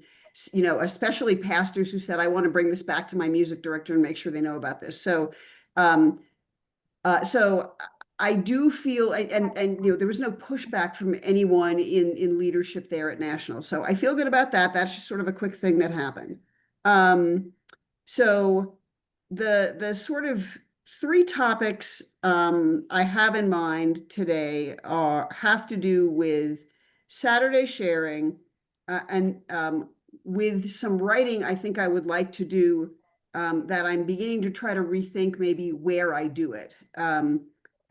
you know, especially pastors who said, I want to bring this back to my music director and make sure they know about this. So, so I do feel, and you know, there was no pushback from anyone in leadership there at National. So I feel good about that. That's just sort of a quick thing that happened. So the sort of three topics I have in mind today have to do with Saturday sharing, and with some writing I think I would like to do, that I'm beginning to try to rethink maybe where I do it.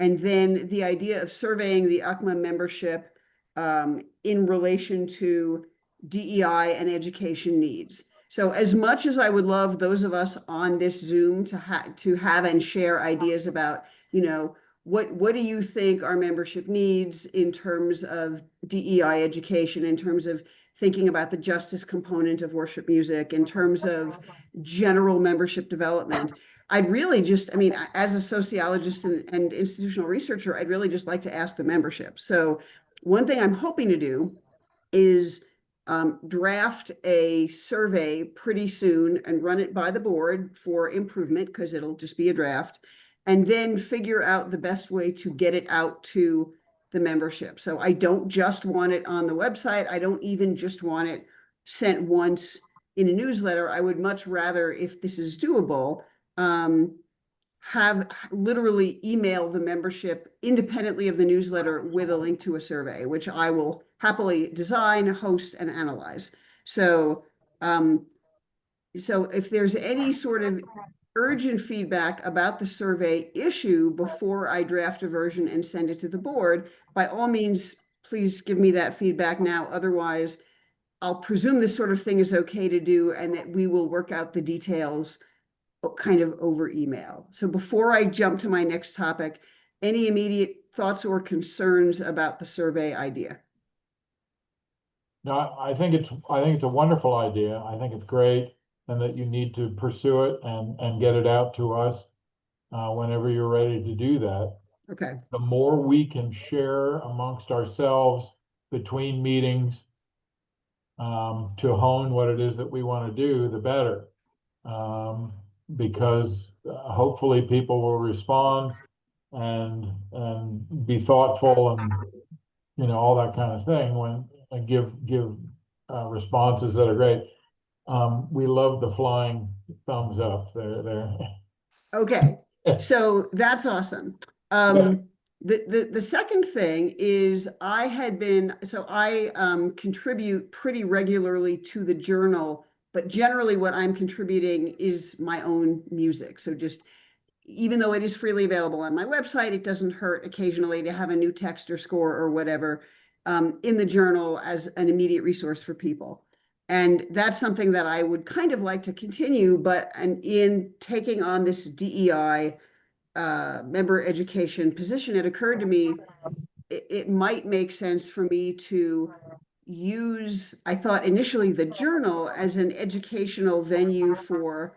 And then the idea of surveying the UCCMA membership in relation to DEI and education needs. So as much as I would love those of us on this Zoom to have and share ideas about, you know, what do you think our membership needs in terms of DEI education, in terms of thinking about the justice component of worship music, in terms of general membership development. I'd really just, I mean, as a sociologist and institutional researcher, I'd really just like to ask the membership. So one thing I'm hoping to do is draft a survey pretty soon and run it by the board for improvement, because it'll just be a draft, and then figure out the best way to get it out to the membership. So I don't just want it on the website. I don't even just want it sent once in a newsletter. I would much rather, if this is doable, have literally email the membership independently of the newsletter with a link to a survey, which I will happily design, host, and analyze. So, so if there's any sort of urgent feedback about the survey issue before I draft a version and send it to the board, by all means, please give me that feedback now. Otherwise, I'll presume this sort of thing is okay to do, and that we will work out the details kind of over email. So before I jump to my next topic, any immediate thoughts or concerns about the survey idea? No, I think it's a wonderful idea. I think it's great, and that you need to pursue it and get it out to us whenever you're ready to do that. Okay. The more we can share amongst ourselves between meetings to hone what it is that we want to do, the better. Because hopefully people will respond and be thoughtful, and you know, all that kind of thing, when and give responses that are great. We love the flying thumbs up there. Okay, so that's awesome. The second thing is I contribute pretty regularly to the journal, but generally what I'm contributing is my own music. So just, even though it is freely available on my website, it doesn't hurt occasionally to have a new text or score or whatever in the journal as an immediate resource for people. And that's something that I would kind of like to continue, but in taking on this DEI member education position, it occurred to me it might make sense for me to use, I thought initially, the journal as an educational venue for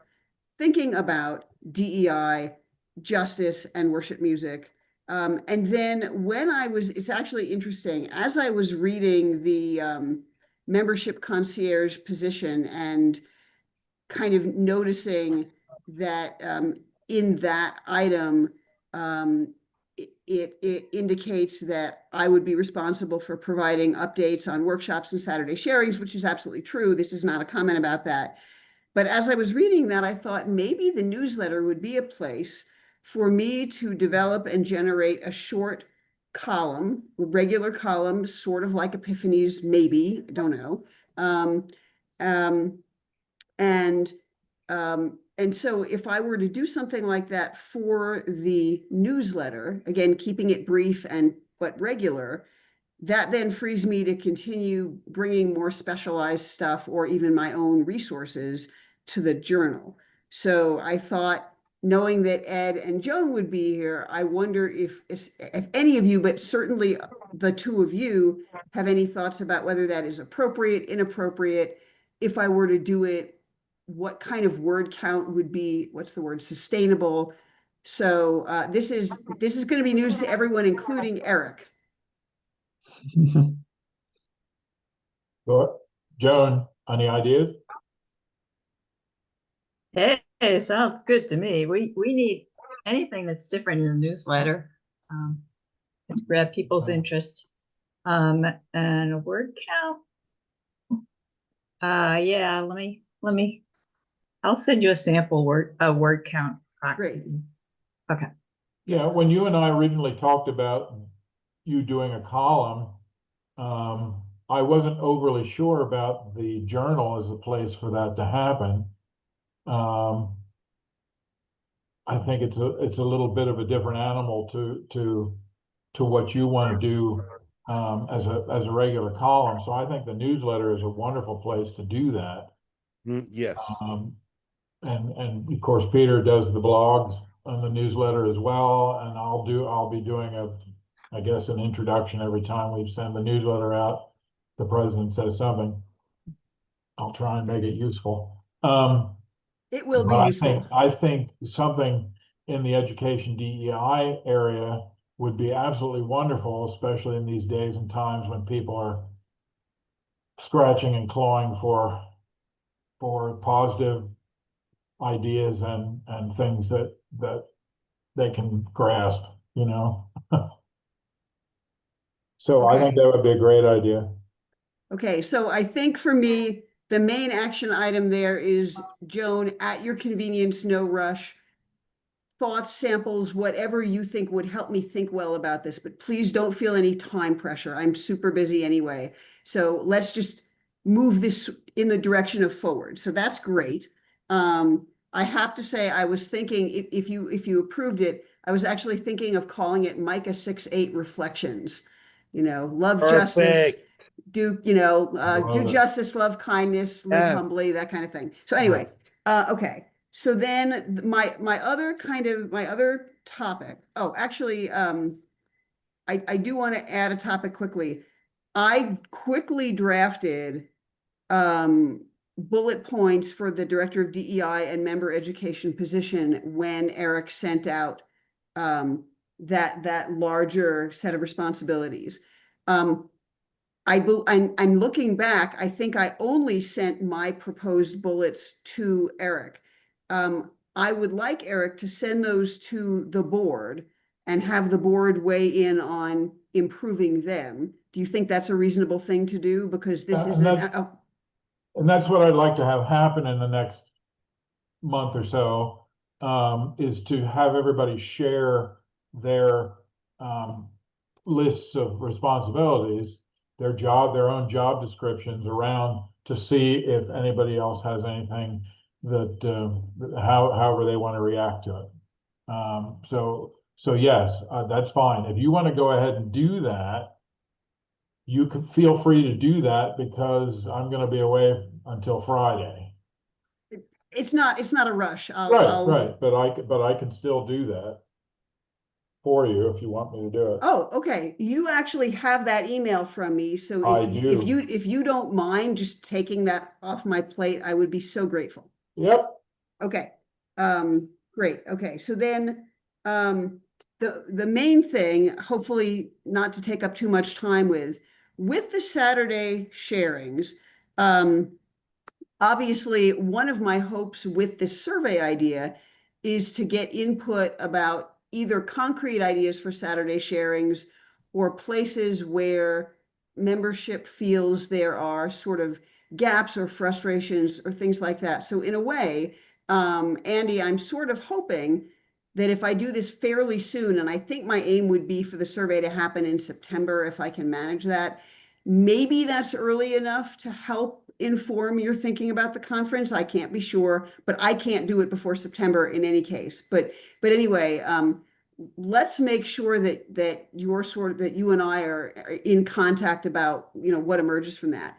thinking about DEI, justice, and worship music. And then when it's actually interesting, as I was reading the membership concierge position and kind of noticing that in that item, it indicates that I would be responsible for providing updates on workshops and Saturday sharings, which is absolutely true. This is not a comment about that. But as I was reading that, I thought maybe the newsletter would be a place for me to develop and generate a short column, regular column, sort of like Epiphanies, maybe, I don't know. Um, um, and so if I were to do something like that for the newsletter, again, keeping it brief but regular, that then frees me to continue bringing more specialized stuff or even my own resources to the journal. So I thought, knowing that Ed and Joan would be here, I wonder if any of you, but certainly the two of you, have any thoughts about whether that is appropriate, inappropriate. If I were to do it, what kind of word count would be, what's the word, sustainable? So this is going to be news to everyone, including Eric. But Joan, any ideas? Hey, sounds good to me. We need anything that's different in the newsletter. To grab people's interest. And a word count. Yeah, let me, I'll send you a sample word count. Great. Okay. Yeah, when you and I originally talked about you doing a column, I wasn't overly sure about the journal as a place for that to happen. I think it's a little bit of a different animal to what you want to do as a regular column. So I think the newsletter is a wonderful place to do that. Yes. And of course, Peter does the blogs on the newsletter as well, and I'll be doing I guess an introduction every time we send the newsletter out. The president says something. I'll try and make it useful. It will be But useful. I think something in the education DEI area would be absolutely wonderful, especially in these days and times when people are scratching and clawing for positive ideas and things that they can grasp, you know. So I think Okay. that would be a great idea. Okay, so I think for me, the main action item there is, Joan, at your convenience, no rush. Thoughts, samples, whatever you think would help me think well about this, but please don't feel any time pressure. I'm super busy anyway. So let's just move this in the direction of forward. So that's great. I have to say, I was thinking, if you approved it, I was actually thinking of calling it Micah 6:8 Reflections. You know, love justice, do Love it. justice, love kindness, live Yes. humbly, that kind of thing. So anyway, okay. So then my other topic. Oh, actually, I do want to add a topic quickly. I quickly drafted bullet points for the director of DEI and member education position when Eric sent out that larger set of responsibilities. I'm looking back, I think I only sent my proposed bullets to Eric. I would like Eric to send those to the board and have the board weigh in on improving them. Do you think that's a reasonable thing to do? Because this is And that's what I'd like to have happen in the next month or so, is to have everybody share their lists of responsibilities, their own job descriptions around, to see if anybody else has anything that however they want to react to it. So yes, that's fine. If you want to go ahead and do that, you can feel free to do that, because I'm going to be away until Friday. it's not a rush. Right. But I can still do that for you if you want me to do it. Oh, okay. You actually have that email from me. So I if you don't mind just taking that off my plate, I would be so grateful. Yep. Okay. Great. Okay. So then the main thing, hopefully not to take up too much time with the Saturday sharings, obviously one of my hopes with this survey idea is to get input about either concrete ideas for Saturday sharings or places where membership feels there are sort of gaps or frustrations or things like that. So in a way, Andy, I'm sort of hoping that if I do this fairly soon, and I think my aim would be for the survey to happen in September, if I can manage that, maybe that's early enough to help inform your thinking about the conference. I can't be sure, but I can't do it before September in any case. But anyway, let's make sure that you and I are in contact about, what emerges from that.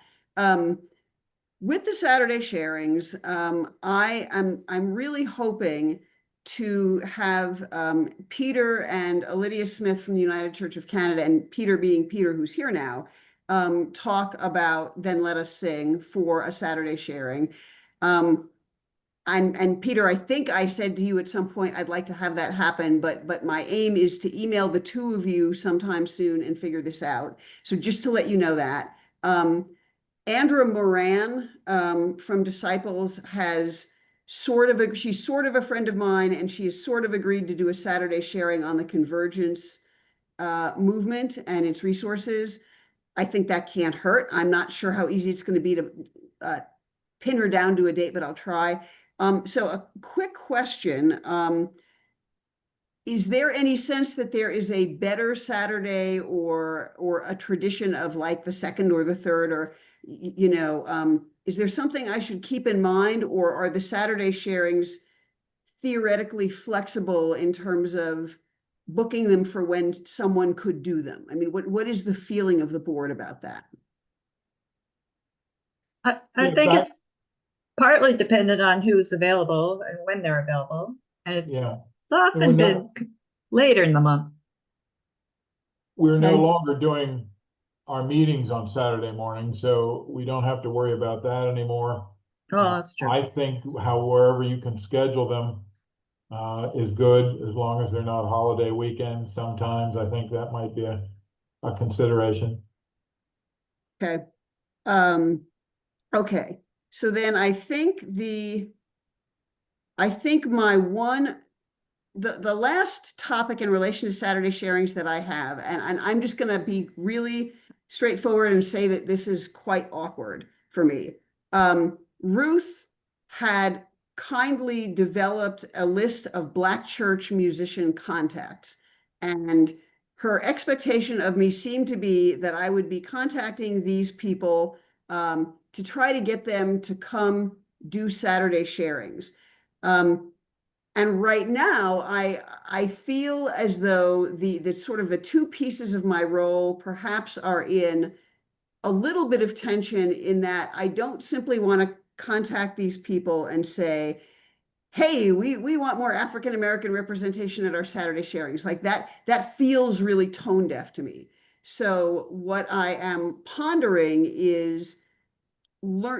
With the Saturday sharings, I'm really hoping to have Peter and Lydia Smith from the United Church of Canada, and Peter being Peter, who's here now, talk about Then Let Us Sing for a Saturday sharing. And Peter, I think I said to you at some point, I'd like to have that happen, but my aim is to email the two of you sometime soon and figure this out. So just to let you know that. Andrea Moran from Disciples has she's sort of a friend of mine, and she has sort of agreed to do a Saturday sharing on the convergence movement and its resources. I think that can't hurt. I'm not sure how easy it's going to be to pin her down to a date, but I'll try. So a quick question. Is there any sense that there is a better Saturday or a tradition of like the second or the third, or, is there something I should keep in mind, or are the Saturday sharings theoretically flexible in terms of booking them for when someone could do them? I mean, what is the feeling of the board about that? I Yeah, think that- it's partly dependent on who's available and when they're available. And Yeah, it's often been later in the month. we're no Okay. longer doing our meetings on Saturday morning, so we don't have to worry about that anymore. Oh, that's true. I think wherever you can schedule them is good, as long as they're not holiday weekends. Sometimes I think that might be a consideration. Okay. Okay. So then I think the last topic in relation to Saturday sharings that I have, and I'm just going to be really straightforward and say that this is quite awkward for me. Ruth had kindly developed a list of Black church musician contacts, and her expectation of me seemed to be that I would be contacting these people to try to get them to come do Saturday sharings. And right now, I feel as though the sort of the two pieces of my role perhaps are in a little bit of tension, in that I don't simply want to contact these people and say, hey, we want more African American representation at our Saturday sharings. Like that feels really tone deaf to me. So what I am pondering is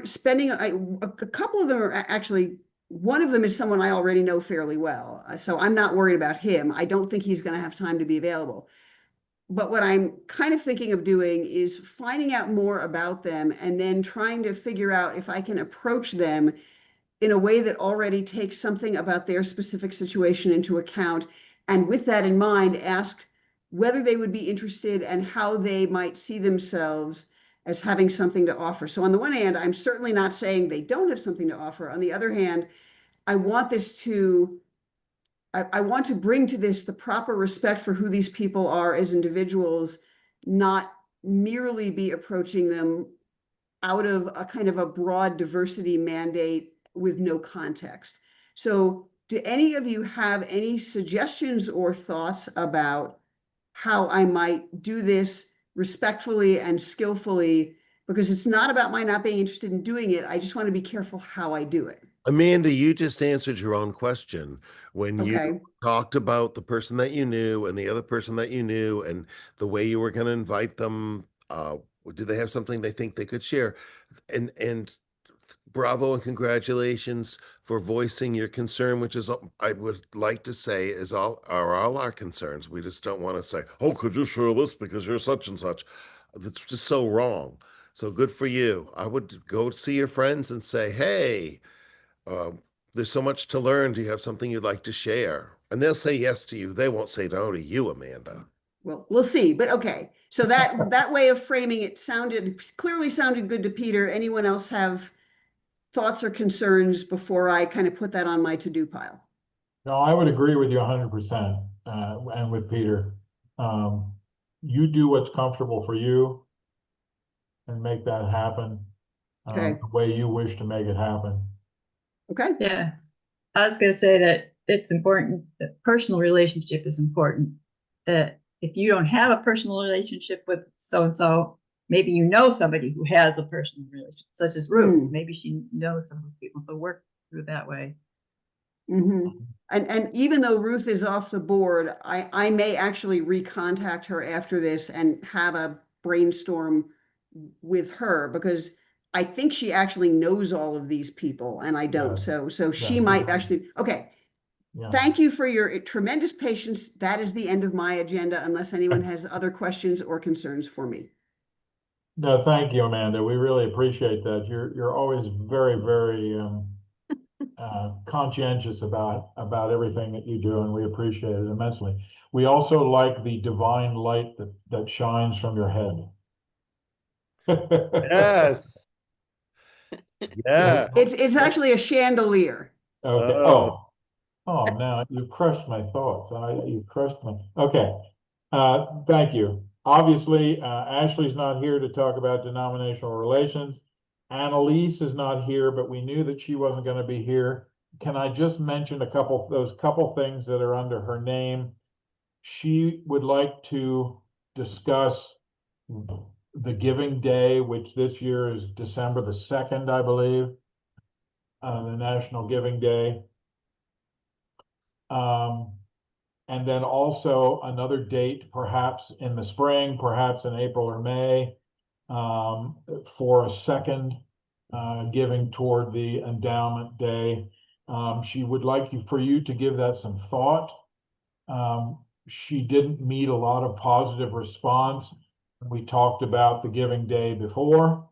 spending a couple of them are actually, one of them is someone I already know fairly well. So I'm not worried about him. I don't think he's going to have time to be available. But what I'm kind of thinking of doing is finding out more about them and then trying to figure out if I can approach them in a way that already takes something about their specific situation into account. And with that in mind, ask whether they would be interested and how they might see themselves as having something to offer. So on the one hand, I'm certainly not saying they don't have something to offer. On the other hand, I want to bring to this the proper respect for who these people are as individuals, not merely be approaching them out of a kind of a broad diversity mandate with no context. So do any of you have any suggestions or thoughts about how I might do this respectfully and skillfully? Because it's not about my not being interested in doing it. I just want to be careful how I do it. Amanda, you just answered your own question when you Okay. talked about the person that you knew and the other person that you knew and the way you were going to invite them. Do they have something they think they could share? And bravo and congratulations for voicing your concern, which is, I would like to say, is all our concerns. We just don't want to say, oh, could you share this because you're such and such. That's just so wrong. So good for you. I would go see your friends and say, hey, there's so much to learn. Do you have something you'd like to share? And they'll say yes to you. They won't say no to you, Amanda. Well, we'll see, but okay. So that way of framing it clearly sounded good to Peter. Anyone else have thoughts or concerns before I kind of put that on my to-do pile? No, I would agree with you 100%, and with Peter. You do what's comfortable for you and make that happen, Okay. the way you wish to make it happen. Okay, Yeah, I was gonna say that it's important, that personal relationship is important. That if you don't have a personal relationship with so-and-so, maybe you know somebody who has a personal relationship, such as Ruth. Maybe she knows some of the people, so work through that way. And even though Ruth is off the board, I may actually recontact her after this and have a brainstorm with her, because I think she actually knows all of these people and I don't. Yeah. So she Yeah. might actually, okay. Yeah. Thank you for your tremendous patience. That is the end of my agenda, unless anyone has other questions or concerns for me. No, thank you, Amanda. We really appreciate that. You're always very, very conscientious about everything that you do, and we appreciate it immensely. We also like the divine light that shines from your head. Yes. Yeah. It's actually a chandelier. Okay. Oh. Oh, now you crushed my thoughts. You crushed my. Okay. Thank you. Obviously, Ashley's not here to talk about denominational relations. Annalise is not here, but we knew that she wasn't going to be here. Can I just mention those couple things that are under her name? She would like to discuss the Giving Day, which this year is December the 2nd, I believe, the National Giving Day. And then also another date, perhaps in the spring, perhaps in April or May, for a second giving toward the Endowment Day. She would like for you to give that some thought. She didn't meet a lot of positive response. We talked about the Giving Day before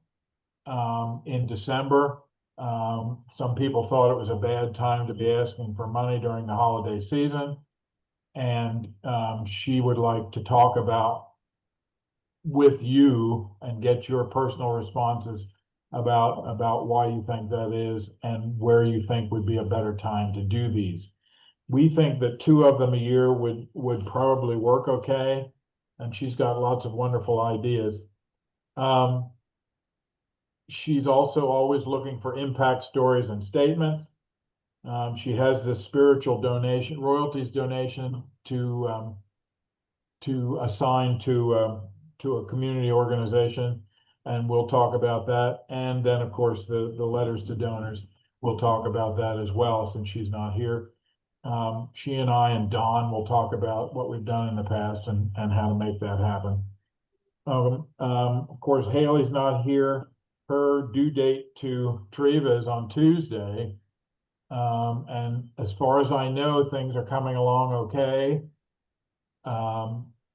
in December. Some people thought it was a bad time to be asking for money during the holiday season. And she would like to talk about with you and get your personal responses about why you think that is and where you think would be a better time to do these. We think that 2 of them a year would probably work okay, and she's got lots of wonderful ideas. She's also always looking for impact stories and statements. She has this spiritual donation, royalties donation to assign to a community organization, and we'll talk about that. And then, of course, the letters to donors. We'll talk about that as well, since she's not here. She and I and Don will talk about what we've done in the past and how to make that happen. Of course, Haley's not here. Her due date to Treva is on Tuesday. And as far as I know, things are coming along okay.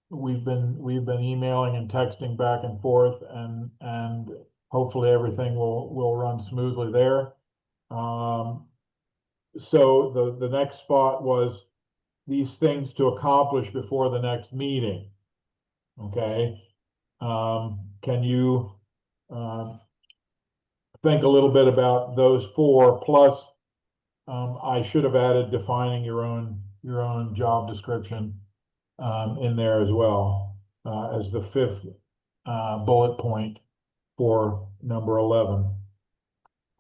We've been emailing and texting back and forth, and hopefully everything will run smoothly there. So the next spot was these things to accomplish before the next meeting. Okay. Can you think a little bit about those 4, plus I should have added defining your own job description in there as well, as the 5th bullet point for number 11.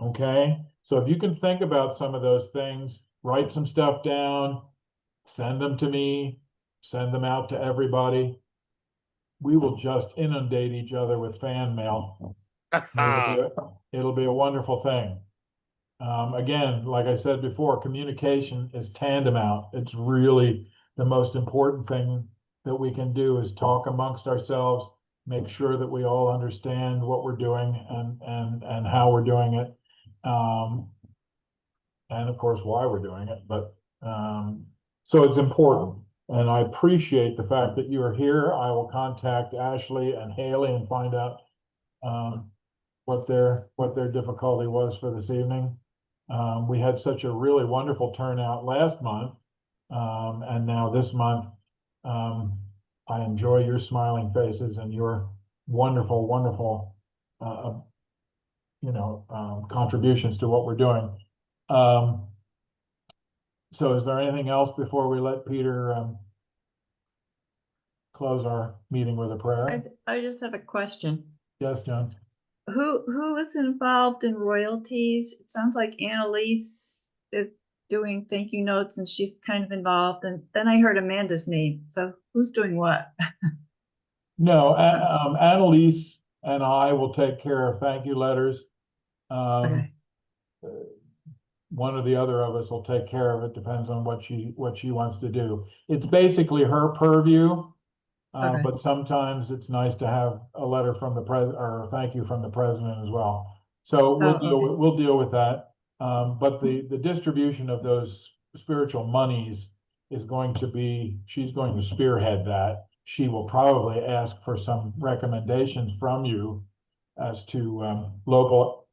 Okay, so if you can think about some of those things, write some stuff down, send them to me, send them out to everybody. We will just inundate each other with fan mail. It'll be a wonderful thing. Again, like I said before, communication is tantamount. It's really the most important thing that we can do, is talk amongst ourselves, make sure that we all understand what we're doing and how we're doing it. And of course, why we're doing it. But so it's important. And I appreciate the fact that you are here. I will contact Ashley and Haley and find out what their difficulty was for this evening. We had such a really wonderful turnout last month, and now this month. I enjoy your smiling faces and your wonderful, wonderful, contributions to what we're doing. So is there anything else before we let Peter close our meeting with a prayer? I just have a question. Yes, John? Who is involved in royalties? It sounds like Annalise is doing thank you notes and she's kind of involved. And then I heard Amanda's name. So who's doing what? No, Annalise and I will take care of thank you letters. Okay. One or the other of us will take care of it, depends on what she wants to do. It's basically her purview. Okay. But sometimes it's nice to have a letter from the president or a thank you from the president as well. So okay. we'll deal with that. But the distribution of those spiritual monies is going to be, she's going to spearhead that. She will probably ask for some recommendations from you as to local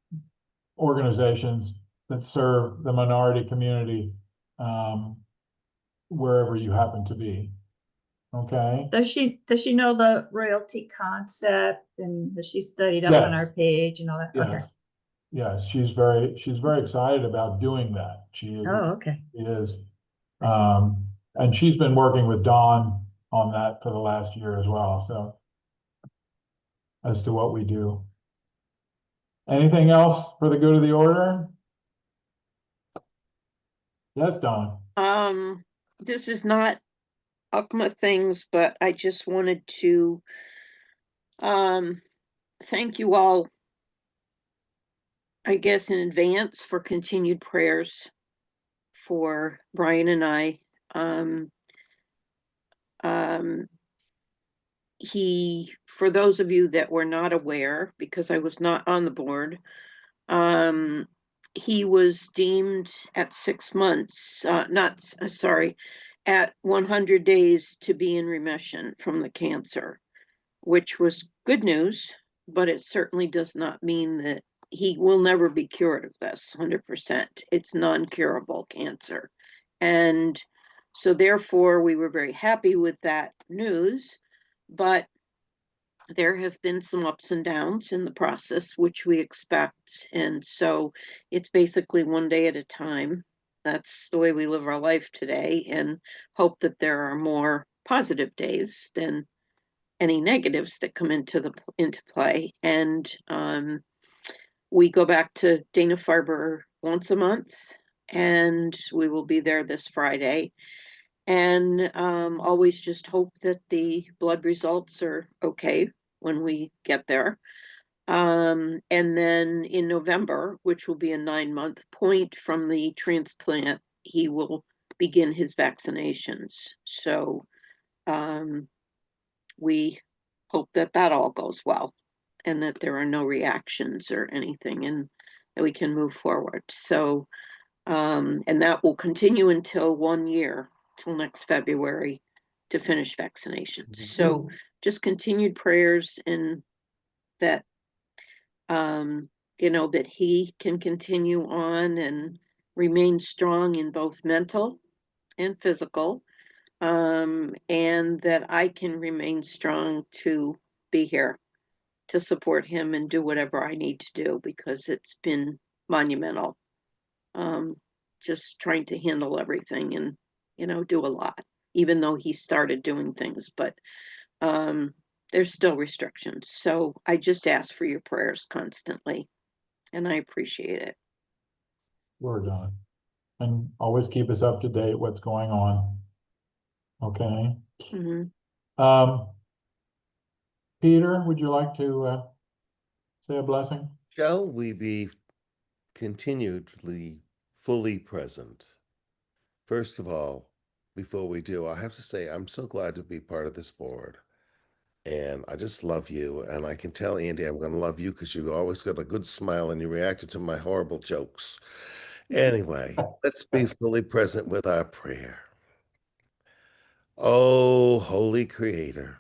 organizations that serve the minority community wherever you happen to be. Okay. Does she know the royalty concept and has she studied up on Yes. our page and all that? Yes. Okay. Yes, she's very excited about doing that. She Oh, okay. is. And she's been working with Dawn on that for the last year as well, so as to what we do. Anything else for the good of the order? Yes, Dawn. This is not UCCMA things, but I just wanted to thank you all, I guess, in advance for continued prayers for Brian and I. For those of you that were not aware, because I was not on the board, he was deemed at 6 months, at 100 days to be in remission from the cancer, which was good news, but it certainly does not mean that he will never be cured of this 100%. It's non-curable cancer. And so therefore we were very happy with that news, but there have been some ups and downs in the process, which we expect. And so it's basically one day at a time. That's the way we live our life today, and hope that there are more positive days than any negatives that come into play. And we go back to Dana-Farber once a month, and we will be there this Friday. And always just hope that the blood results are okay when we get there. And then in November, which will be a 9-month point from the transplant, he will begin his vaccinations. So we hope that that all goes well and that there are no reactions or anything and that we can move forward. So, and that will continue until 1 year, till next February, to finish vaccinations. So just continued prayers and that, that he can continue on and remain strong in both mental and physical, and that I can remain strong to be here to support him and do whatever I need to do, because it's been monumental. Just trying to handle everything and, do a lot, even though he started doing things, but there's still restrictions. So I just ask for your prayers constantly, and I appreciate it. We're done. And always keep us up to date what's going on. Okay. Mhm. Peter, would you like to say a blessing? Shall we be continually fully present? First of all, before we do, I have to say I'm so glad to be part of this board. And I just love you. And I can tell Andy I'm going to love you because you always got a good smile and you reacted to my horrible jokes. Anyway, let's be fully present with our prayer. Oh, Holy Creator,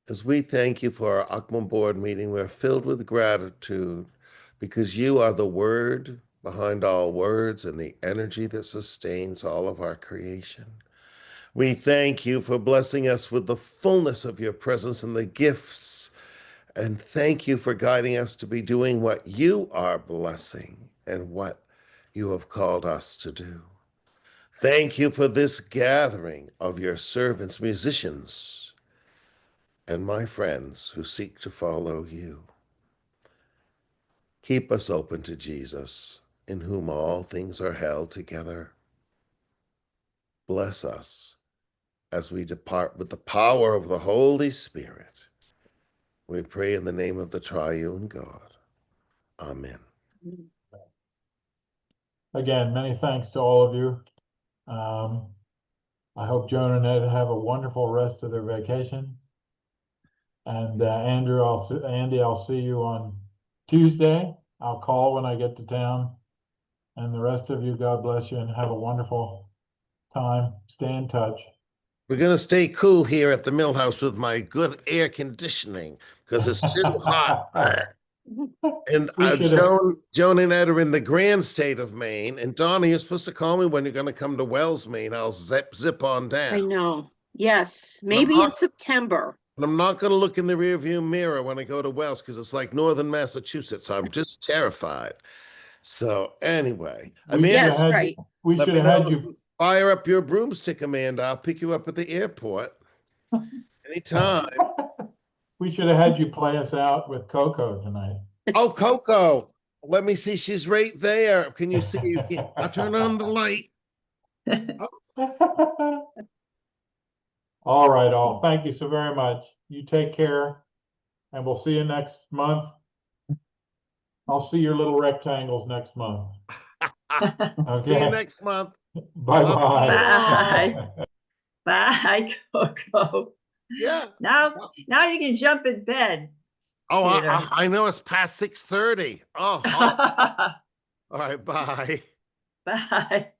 as we thank you for our UCCMA board meeting, we're filled with gratitude because you are the word behind all words and the energy that sustains all of our creation. We thank you for blessing us with the fullness of your presence and the gifts, and thank you for guiding us to be doing what you are blessing and what you have called us to do. Thank you for this gathering of your servants, musicians, and my friends who seek to follow you. Keep us open to Jesus, in whom all things are held together. Bless us as we depart with the power of the Holy Spirit. We pray in the name of the triune God. Amen. Again, many thanks to all of you. I hope Joan and Ed have a wonderful rest of their vacation. And Andrew, Andy, I'll see you on Tuesday. I'll call when I get to town. And the rest of you, God bless you and have a wonderful time. Stay in touch. We're going to stay cool here at the Mill House with my good air conditioning because it's too hot. And We should have- Joan and Ed are in the grand state of Maine. And Donna, you're supposed to call me when you're going to come to Wells, Maine. I'll zip on down. I know. Yes, maybe in not- September. And I'm not going to look in the rearview mirror when I go to Wells because it's like northern Massachusetts. I'm just terrified. So anyway, We should Yes, have had right. we let should me have had know you. if you fire up your broomstick, Amanda. I'll pick you up at the airport anytime. We should have had you play us out with Coco tonight. Oh, Coco, let me see. She's right there. Can you see? I'll turn on the light. All right, all. Thank you so very much. You take care, and we'll see you next month. I'll see your little rectangles next month. See you Okay. next month. Bye-bye. Bye. Bye, Coco. Yeah. Now you can jump in bed. Oh, Peter. I know it's past 6:30. Oh, hot. All right. Bye. Bye.